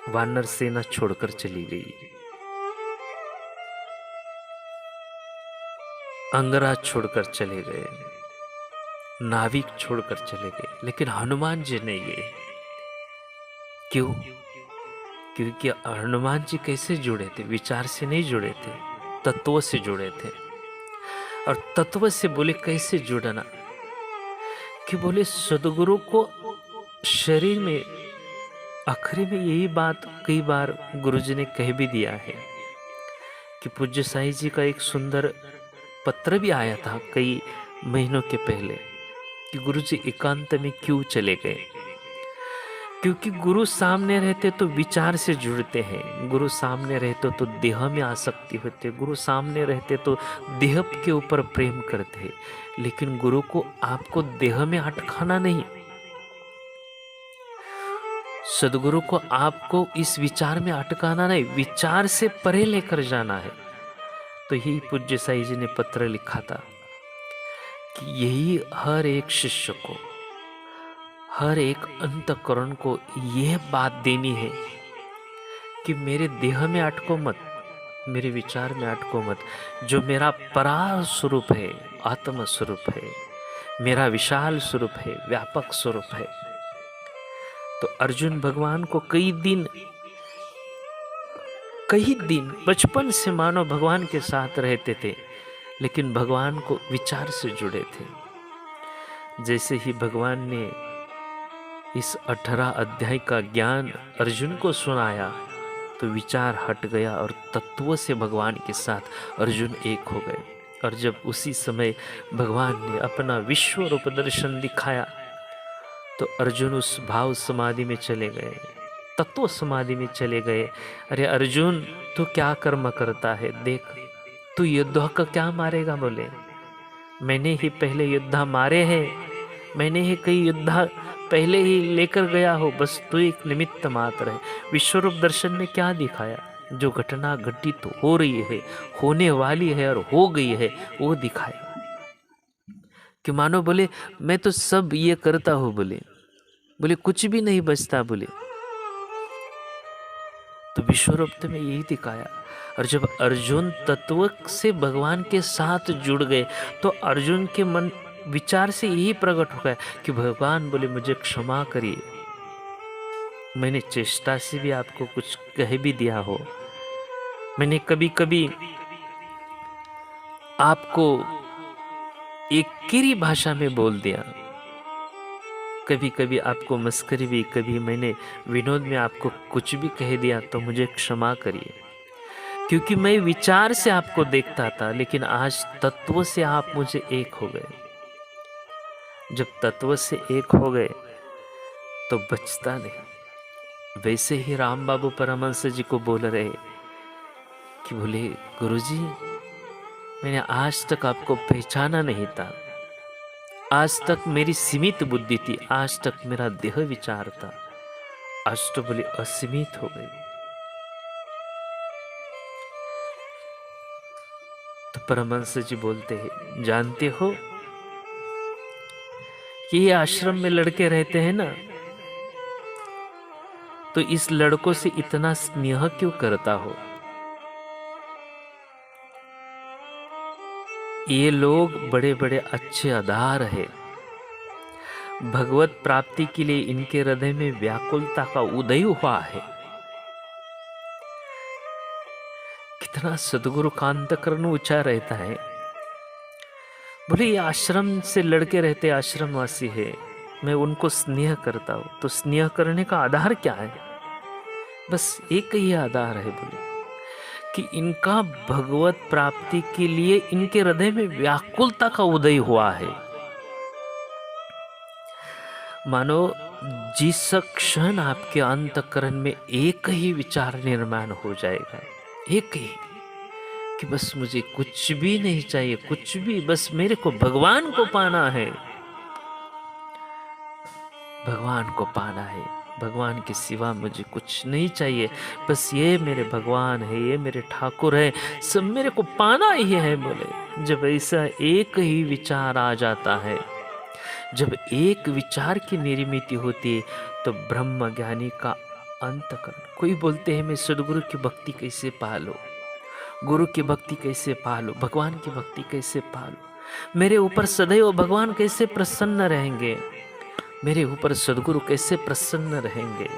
वानर सेना छोड़कर चली गई, अंगराज छोड़कर चले गए, नाविक छोड़कर चले गए, लेकिन हनुमान जी नहीं गए। क्यों? क्योंकि हनुमान जी कैसे जुड़े थे? विचार से नहीं जुड़े थे, तत्व से जुड़े थे। और तत्व से बोले कैसे जुड़ना? कि बोले सदगुरु को शरीर में, आखिरी में यही बात कई बार गुरुजी ने कह भी दिया है कि पूज्य साईं जी का एक सुंदर पत्र भी आया था कई महीनों के पहले कि गुरुजी एकांत में क्यों चले गए। क्योंकि गुरु सामने रहते तो विचार से जुड़ते हैं, गुरु सामने रहते तो देह में आसक्ति होते, गुरु सामने रहते तो देह के ऊपर प्रेम करते, लेकिन गुरु को आपको देह में अटकाना नहीं, सदगुरु को आपको इस विचार में अटकाना नहीं, विचार से परे लेकर जाना है। तो यही पूज्य साईं जी ने पत्र लिखा था कि यही हर एक शिष्य को, हर एक अंतःकरण को यह बात देनी है कि मेरे देह में अटको मत, मेरे विचार में अटको मत। जो मेरा परार स्वरूप है, आत्म स्वरूप है, मेरा विशाल स्वरूप है, व्यापक स्वरूप है। तो अर्जुन भगवान को कई दिन बचपन से मानो भगवान के साथ रहते थे, लेकिन भगवान को विचार से जुड़े थे। जैसे ही भगवान ने इस 18 अध्याय का ज्ञान अर्जुन को सुनाया तो विचार हट गया और तत्वों से भगवान के साथ अर्जुन एक हो गए। और जब उसी समय भगवान ने अपना विश्व रूप दर्शन दिखाया तो अर्जुन उस भाव समाधि में चले गए, तत्व समाधि में चले गए। अरे अर्जुन, तू क्या कर्म करता है, देख तू योद्धा का क्या मारेगा। बोले मैंने ही पहले योद्धा मारे हैं, मैंने ही कई योद्धा पहले ही लेकर गया हो, बस तू एक निमित्त मात्र है। विश्वरूप दर्शन में क्या दिखाया, जो घटना घटित हो रही है, होने वाली है और हो गई है, वो दिखाया। कि मानो बोले मैं तो सब ये करता हूँ, बोले कुछ भी नहीं बचता। बोले तो विश्वरूप में यही दिखाया। और जब अर्जुन तत्व से भगवान के साथ जुड़ गए तो अर्जुन के मन विचार से यही प्रकट हो गया कि भगवान बोले मुझे क्षमा करिए, मैंने चेष्टा से भी आपको कुछ कह भी दिया हो, मैंने कभी कभी आपको एक किरी भाषा में बोल दिया, कभी कभी आपको मस्करी भी, कभी मैंने विनोद में आपको कुछ भी कह दिया, तो मुझे क्षमा करिए। क्योंकि मैं विचार से आपको देखता था, लेकिन आज तत्व से आप मुझे एक हो गए। जब तत्व से एक हो गए तो बचता नहीं। वैसे ही राम बाबू परमहंस जी को बोल रहे कि बोले गुरुजी, मैंने आज तक आपको पहचाना नहीं था, आज तक मेरी सीमित बुद्धि थी, आज तक मेरा देह विचार था, आज तो बोले असीमित हो गई। तो परमहंस जी बोलते हैं, जानते हो कि ये आश्रम में लड़के रहते हैं ना, तो इस लड़कों से इतना स्नेह क्यों करता हो? ये लोग बड़े बड़े अच्छे आधार है, भगवत प्राप्ति के लिए इनके हृदय में व्याकुलता का उदय हुआ है। कितना सदगुरु का अंतःकरण ऊंचा रहता है। बोले ये आश्रम से लड़के रहते, आश्रमवासी है, मैं उनको स्नेह करता हूं, तो स्नेह करने का आधार क्या है? बस एक ही आधार है, बोले कि इनका भगवत प्राप्ति के लिए इनके हृदय में व्याकुलता का उदय हुआ है। मानो जिस क्षण आपके अंतःकरण में एक ही विचार निर्माण हो जाएगा, एक ही, कि बस मुझे कुछ भी नहीं चाहिए, कुछ भी, बस मेरे को भगवान को पाना है, भगवान को पाना है, भगवान के सिवा मुझे कुछ नहीं चाहिए, बस ये मेरे भगवान है, ये मेरे ठाकुर है, सब मेरे को पाना ही है। बोले जब ऐसा एक ही विचार आ जाता है, जब एक विचार की निर्मिति होती है, तो ब्रह्म ज्ञानी का अंतःकरण। कोई बोलते हैं मैं सदगुरु की भक्ति कैसे पालो, गुरु की भक्ति कैसे पालो, भगवान की भक्ति कैसे पालो, मेरे ऊपर सदैव भगवान कैसे प्रसन्न रहेंगे, मेरे ऊपर सदगुरु कैसे प्रसन्न रहेंगे,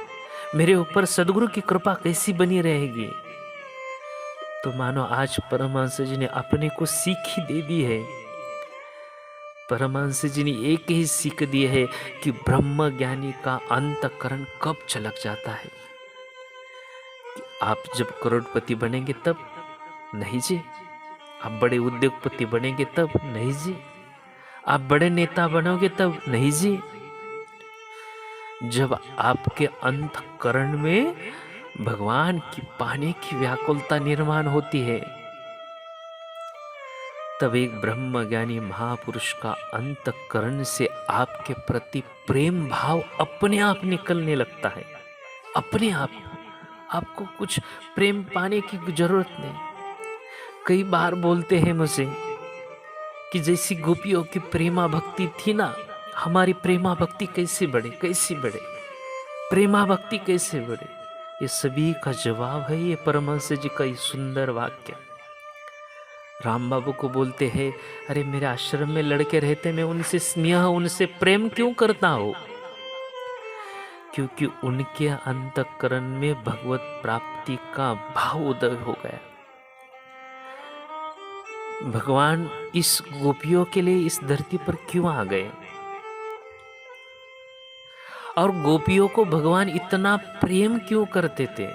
मेरे ऊपर सदगुरु की कृपा कैसी बनी रहेगी। तो मानो आज परमहंस जी ने अपने को सीख ही दे दी है परमहंस जी ने एक ही सीख दी है कि ब्रह्म ज्ञानी का अंतःकरण कब झलक जाता है। कि आप जब करोड़पति बनेंगे तब? नहीं जी। आप बड़े उद्योगपति बनेंगे तब? नहीं जी। आप बड़े नेता बनोगे तब? नहीं जी। जब आपके अंतःकरण में भगवान की पाने की व्याकुलता निर्माण होती है, तब एक ब्रह्म ज्ञानी महापुरुष का अंतःकरण से आपके प्रति प्रेम भाव अपने आप निकलने लगता है। अपने आप। आपको कुछ प्रेम पाने की जरूरत नहीं। कई बार बोलते हैं मुझे कि जैसी गोपियों की प्रेमा भक्ति थी ना, हमारी प्रेमा भक्ति कैसे बढ़े, कैसी बढ़े, प्रेमा भक्ति कैसे बढ़े। ये सभी का जवाब है ये परमहंस जी का ये सुंदर वाक्य। राम बाबू को बोलते हैं, अरे मेरे आश्रम में लड़के रहते, मैं उनसे स्नेह, उनसे प्रेम क्यों करता हूं? क्योंकि उनके अंतःकरण में भगवत प्राप्ति का भाव उदय हो गया। भगवान इस गोपियों के लिए इस धरती पर क्यों आ गए? और गोपियों को भगवान इतना प्रेम क्यों करते थे?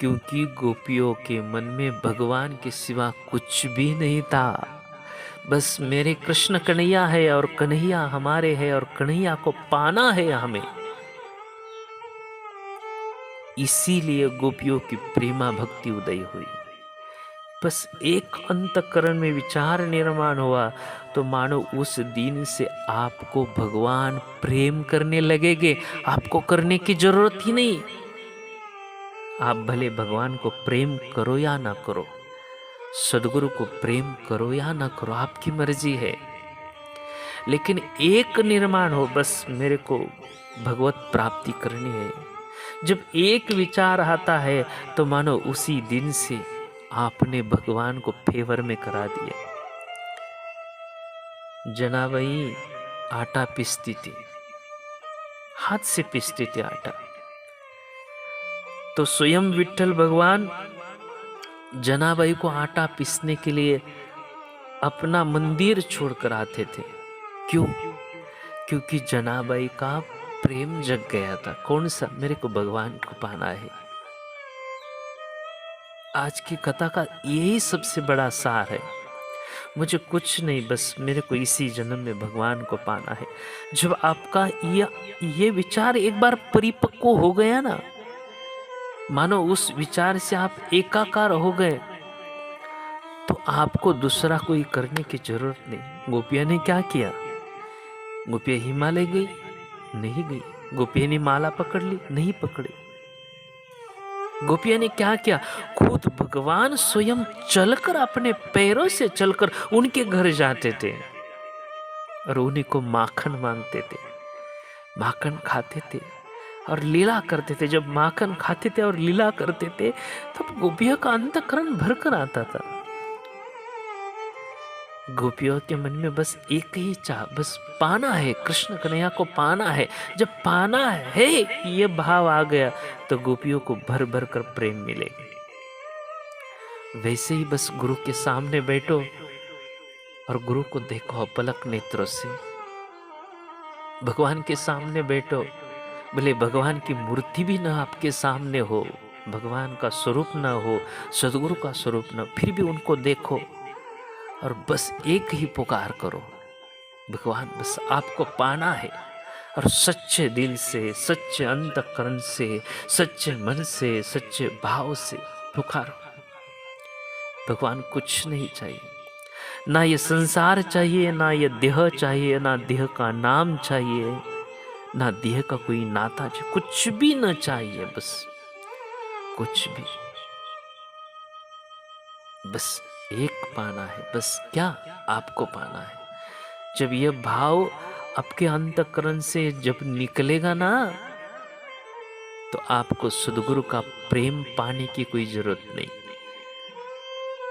क्योंकि गोपियों के मन में भगवान के सिवा कुछ भी नहीं था। बस मेरे कृष्ण कन्हैया है और कन्हैया हमारे है और कन्हैया को पाना है हमें। इसीलिए गोपियों की प्रेमा भक्ति उदय हुई। बस एक अंतःकरण में विचार निर्माण हुआ तो मानो उस दिन से आपको भगवान प्रेम करने लगेंगे। आपको करने की जरूरत ही नहीं। आप भले भगवान को प्रेम करो या ना करो, सदगुरु को प्रेम करो या ना करो, आपकी मर्जी है। लेकिन एक निर्माण हो, बस मेरे को भगवत प्राप्ति करनी है। जब एक विचार आता है तो मानो उसी दिन से आपने भगवान को फेवर में करा दिया। जनाबाई आटा पीसती थी, हाथ से पीसती थी आटा। तो स्वयं विट्ठल भगवान जनाबाई को आटा पीसने के लिए अपना मंदिर छोड़कर आते थे। क्यों? क्योंकि जनाबाई का प्रेम जग गया था। कौन सा? मेरे को भगवान को पाना है। आज की कथा का यही सबसे बड़ा सार है। मुझे कुछ नहीं, बस मेरे को इसी जन्म में भगवान को पाना है। जब आपका ये विचार एक बार परिपक्व हो गया ना, मानो उस विचार से आप एकाकार हो गए, तो आपको दूसरा कोई करने की जरूरत नहीं। गोपिया ने क्या किया? गोपिया हिमालय गई? नहीं गई। गोपिया ने माला पकड़ ली? नहीं पकड़ी। गोपिया ने क्या किया? खुद भगवान स्वयं चलकर, अपने पैरों से चलकर उनके घर जाते थे और उन्हीं को माखन मांगते थे, माखन खाते थे और लीला करते थे। जब माखन खाते थे और लीला करते थे तब गोपिया का अंतःकरण भरकर आता था। गोपियों के मन में बस एक ही चाह, बस पाना है, कृष्ण कन्हैया को पाना है। जब पाना है ये भाव आ गया तो गोपियों को भर भर कर प्रेम मिलेगा। वैसे ही बस गुरु के सामने बैठो और गुरु को देखो पलक नेत्रों से। भगवान के सामने बैठो, भले भगवान की मूर्ति भी ना आपके सामने हो, भगवान का स्वरूप ना हो, सदगुरु का स्वरूप ना, फिर भी उनको देखो और बस एक ही पुकार करो, भगवान बस आपको पाना है। और सच्चे दिल से, सच्चे अंतःकरण से, सच्चे मन से, सच्चे भाव से पुकारो। भगवान कुछ नहीं चाहिए, ना ये संसार चाहिए, ना ये देह चाहिए, ना देह का नाम चाहिए, ना देह का कोई नाता चाहिए, कुछ भी ना चाहिए। बस कुछ भी, बस एक पाना है। बस क्या? आपको पाना है। जब यह भाव आपके अंतःकरण से जब निकलेगा ना, तो आपको सद्गुरु का प्रेम पाने की कोई जरूरत नहीं।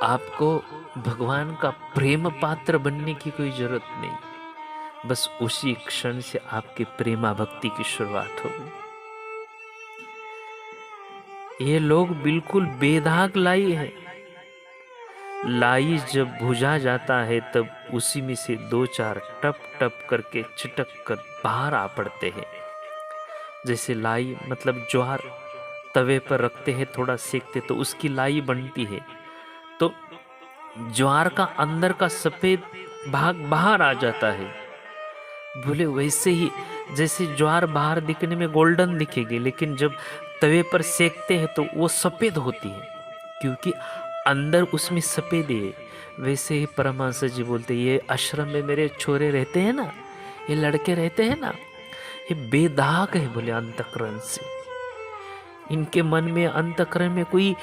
आपको भगवान का प्रेम पात्र बनने की कोई जरूरत नहीं। बस उसी क्षण से आपकी प्रेमा भक्ति की शुरुआत होगी। ये लोग बिल्कुल बेदाग लाई है। लाई जब भुजा जाता है तब उसी में से 2-4 टप टप करके छिटक कर बाहर आ पड़ते हैं। जैसे लाई मतलब ज्वार तवे पर रखते हैं, थोड़ा सेकते तो उसकी लाई बनती है, तो ज्वार का अंदर का सफेद भाग बाहर आ जाता है। बोले वैसे ही जैसे ज्वार बाहर दिखने में गोल्डन दिखेगी, लेकिन जब तवे पर सेकते हैं तो वो सफेद होती है, क्योंकि अंदर उसमें सफेद है। वैसे ही परमहंस जी बोलते, ये आश्रम में मेरे छोरे रहते हैं ना, ये लड़के रहते हैं ना, ये बेदाग है बोले अंतःकरण से। इनके मन में अंतःकरण में कोई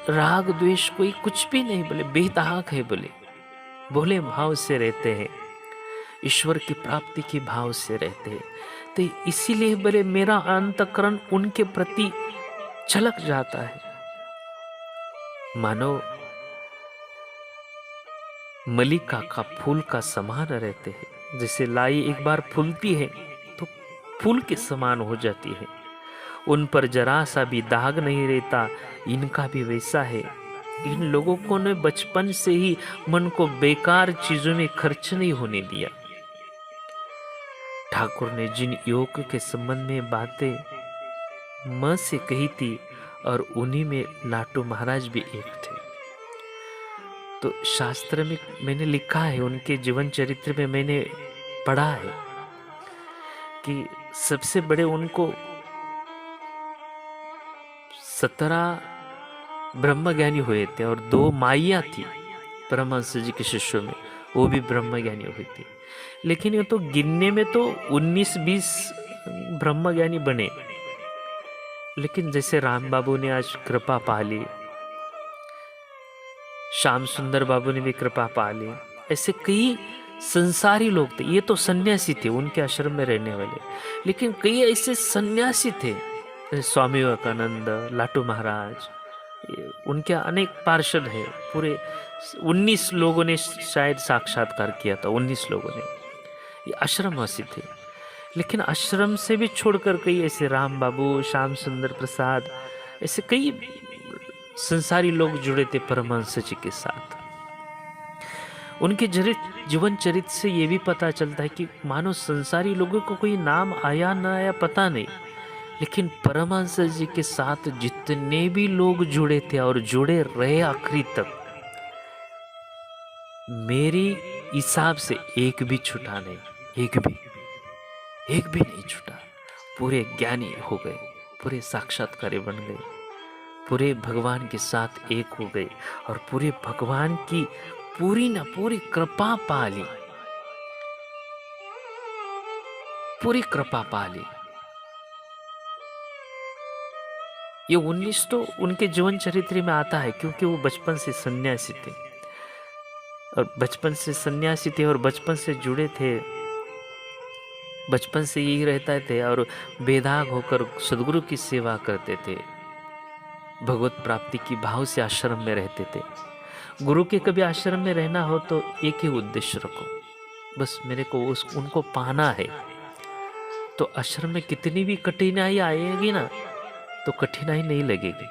राग द्वेष कोई कुछ भी नहीं, बोले बेदाग है बोले, भोले भाव से रहते हैं, ईश्वर की प्राप्ति के भाव से रहते हैं। तो इसीलिए बोले मेरा अंतःकरण उनके प्रति छलक जाता है। मानो मलिका का फूल का समान रहते हैं। जैसे लाई एक बार फूलती है तो फूल के समान हो जाती है, उन पर जरा सा भी दाग नहीं रहता। इनका भी वैसा है। इन लोगों को ने बचपन से ही मन को बेकार चीजों में खर्च नहीं होने दिया। ठाकुर ने जिन योग के संबंध में बातें मां से कही थी, और उन्हीं में लाटू महाराज भी एक थे। तो शास्त्र में मैंने लिखा है, उनके जीवन चरित्र में मैंने पढ़ा है कि सबसे बड़े उनको 17 ब्रह्मज्ञानी हुए थे, और 2 माइया थी परमहंस जी के शिष्यों में, वो भी ब्रह्मज्ञानी हुई थी। लेकिन ये तो गिनने में तो 19-20 ब्रह्मज्ञानी बने। लेकिन जैसे राम बाबू ने आज कृपा पा ली, श्याम सुंदर बाबू ने भी कृपा पा ली, ऐसे कई संसारी लोग थे। ये तो सन्यासी थे, उनके आश्रम में रहने वाले, लेकिन कई ऐसे सन्यासी थे, स्वामी विवेकानंद, लाटू महाराज, उनके अनेक पार्षद है। पूरे 19 लोगों ने शायद साक्षात्कार किया था, 19 लोगों ने। ये आश्रमवासी थे, लेकिन आश्रम से भी छोड़कर कई ऐसे राम बाबू, श्याम सुंदर प्रसाद, ऐसे कई संसारी लोग जुड़े थे परमहंस जी के साथ। उनके जीवन चरित्र से ये भी पता चलता है कि मानो संसारी लोगों को कोई नाम आया ना आया पता नहीं, लेकिन परमहंस जी के साथ जितने भी लोग जुड़े थे और जुड़े रहे आखिरी तक, मेरी हिसाब से एक भी छूटा नहीं, एक भी नहीं छूटा। पूरे ज्ञानी हो गए, पूरे साक्षात्कारी बन गए, पूरे भगवान के साथ एक हो गए, और पूरे भगवान की पूरी न पूरी कृपा पा ली, पूरी कृपा पा ली। ये 19 तो उनके जीवन चरित्र में आता है, क्योंकि वो बचपन से सन्यासी थे, और बचपन से जुड़े थे, बचपन से यही रहता थे, और बेदाग होकर सदगुरु की सेवा करते थे, भगवत प्राप्ति की भाव से आश्रम में रहते थे। गुरु के कभी आश्रम में रहना हो तो एक ही उद्देश्य रखो, बस मेरे को उनको पाना है। तो आश्रम में कितनी भी कठिनाई आएगी ना, तो कठिनाई नहीं लगेगी,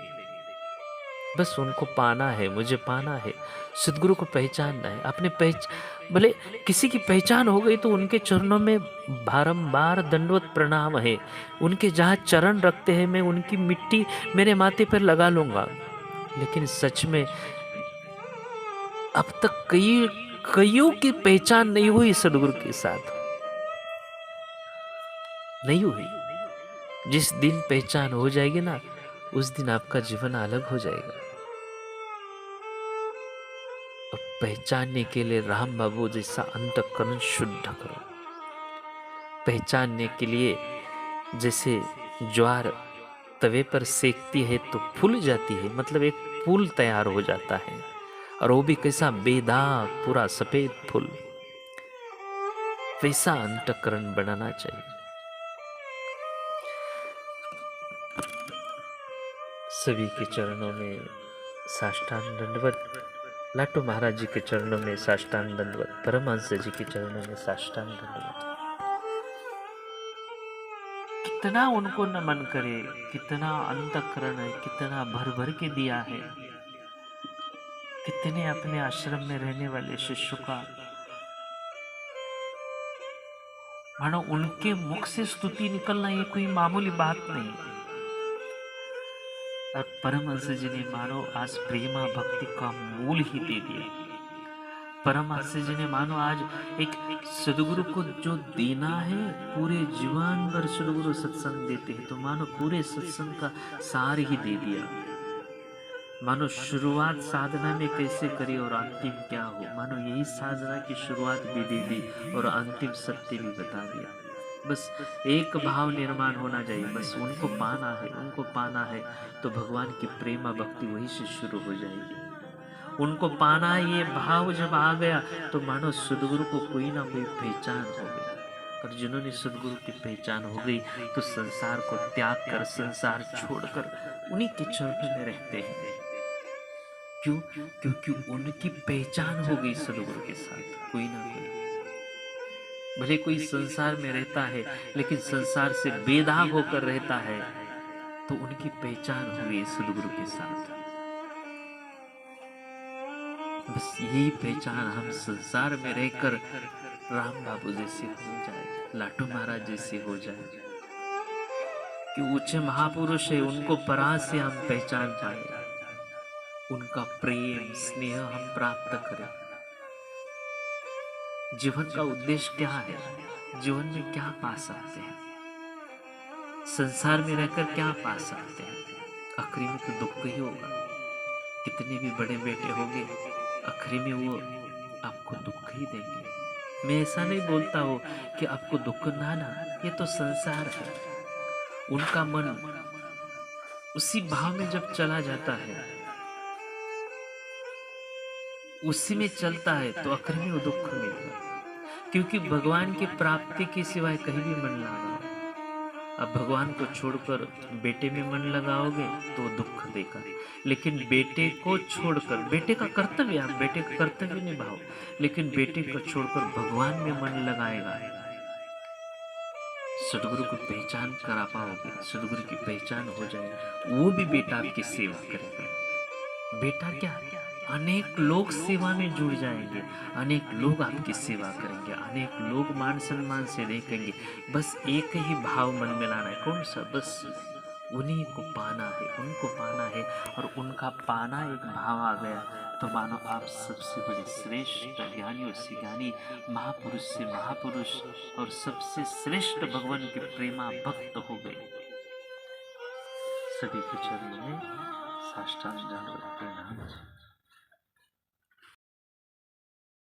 बस उनको पाना है, मुझे पाना है, सदगुरु को पहचानना है। अपने भले किसी की पहचान हो गई तो उनके चरणों में बारंबार दंडवत प्रणाम है। उनके जहाँ चरण रखते हैं, मैं उनकी मिट्टी मेरे माथे पर लगा लूंगा। लेकिन सच में अब तक कईयों की पहचान नहीं हुई सदगुरु के साथ, नहीं हुई। जिस दिन पहचान हो जाएगी ना, उस दिन आपका जीवन अलग हो जाएगा। और पहचानने के लिए राम बाबू जैसा अंतःकरण शुद्ध करो। पहचानने के लिए जैसे ज्वार तवे पर सेकती है तो फूल जाती है, मतलब एक फूल तैयार हो जाता है, और वो भी कैसा बेदाग पूरा सफेद फूल, वैसा अंतःकरण बनाना चाहिए। सभी के चरणों में साष्टांग दंडवत, लाटू महाराज जी के चरणों में साष्टांग दंडवत, परमहंस जी के चरणों में साष्टांग दंडवत। कितना उनको नमन करे, कितना अंतःकरण है, कितना भर भर के दिया है। कितने अपने आश्रम में रहने वाले शिष्यों का मानो उनके मुख से स्तुति निकलना ये कोई मामूली बात नहीं। और परमहंस जी ने मानो आज प्रेमा भक्ति का मूल ही दे दिया। परमहंस जी ने मानो आज एक सदगुरु को जो देना है, पूरे जीवन भर सदगुरु सत्संग देते हैं, तो मानो पूरे सत्संग का सार ही दे दिया। मानो शुरुआत साधना में कैसे करी और अंतिम क्या हो, मानो यही साधना की शुरुआत भी दे दी और अंतिम सत्य भी बता दिया। बस एक भाव निर्माण होना चाहिए, बस उनको पाना है, उनको पाना है, तो भगवान की प्रेमा भक्ति वहीं से शुरू हो जाएगी। उनको पाना ये भाव जब आ गया तो मानो सदगुरु को कोई ना कोई पहचान हो गई। और जिन्होंने सदगुरु की पहचान हो गई तो संसार को त्याग कर, संसार छोड़कर उन्हीं के चरणों में रहते हैं। क्यों? क्योंकि उनकी पहचान हो गई सदगुरु के साथ। कोई ना कोई, भले कोई संसार में रहता है लेकिन संसार से बेदाग होकर रहता है, तो उनकी पहचान हो गई सदगुरु के साथ। बस यही पहचान हम संसार में रहकर राम बाबू जैसे हो जाए, लाटू महाराज जैसे हो जाए, कि ऊंचे महापुरुष है, उनको पराग से हम पहचान पाए, उनका प्रेम स्नेह हम प्राप्त करें। जीवन का उद्देश्य क्या है? जीवन में क्या पा सकते हैं? संसार में रहकर क्या पा सकते हैं? आखिरी में तो दुख ही होगा। कितने भी बड़े बेटे होंगे, आखिरी में वो आपको दुख ही देंगे। मैं ऐसा नहीं बोलता हूँ कि आपको दुख ना, ये तो संसार है। उनका मन उसी भाव में जब चला जाता है, उसी में चलता है, तो आखिर में वो दुख मिलेगा। क्योंकि भगवान की प्राप्ति के सिवाय कहीं भी मन लगाओ, अब भगवान को छोड़कर बेटे में मन लगाओगे तो दुख देगा। लेकिन बेटे को छोड़कर, बेटे का कर्तव्य, आप बेटे का कर्तव्य निभाओ, लेकिन बेटे को छोड़कर भगवान में मन लगाएगा, सदगुरु को पहचान करा पाओगे, सदगुरु की पहचान हो जाएगी, वो भी बेटा आपकी सेवा करेगा। बेटा क्या, अनेक लोग सेवा में जुड़ जाएंगे, अनेक लोग आपकी सेवा करेंगे, अनेक लोग मान सम्मान से देखेंगे। बस एक ही भाव मन में लाना है, कौन सा? बस उन्हीं को पाना है, उनको पाना है, और उनका पाना एक भाव आ गया तो मानो आप सबसे बड़े श्रेष्ठ ज्ञानी और सिज्ञानी, महापुरुष से महापुरुष और सबसे श्रेष्ठ भगवान के प्रेमा भक्त हो गए। सभी के चरणों में साष्टांग दंडवत प्रणाम।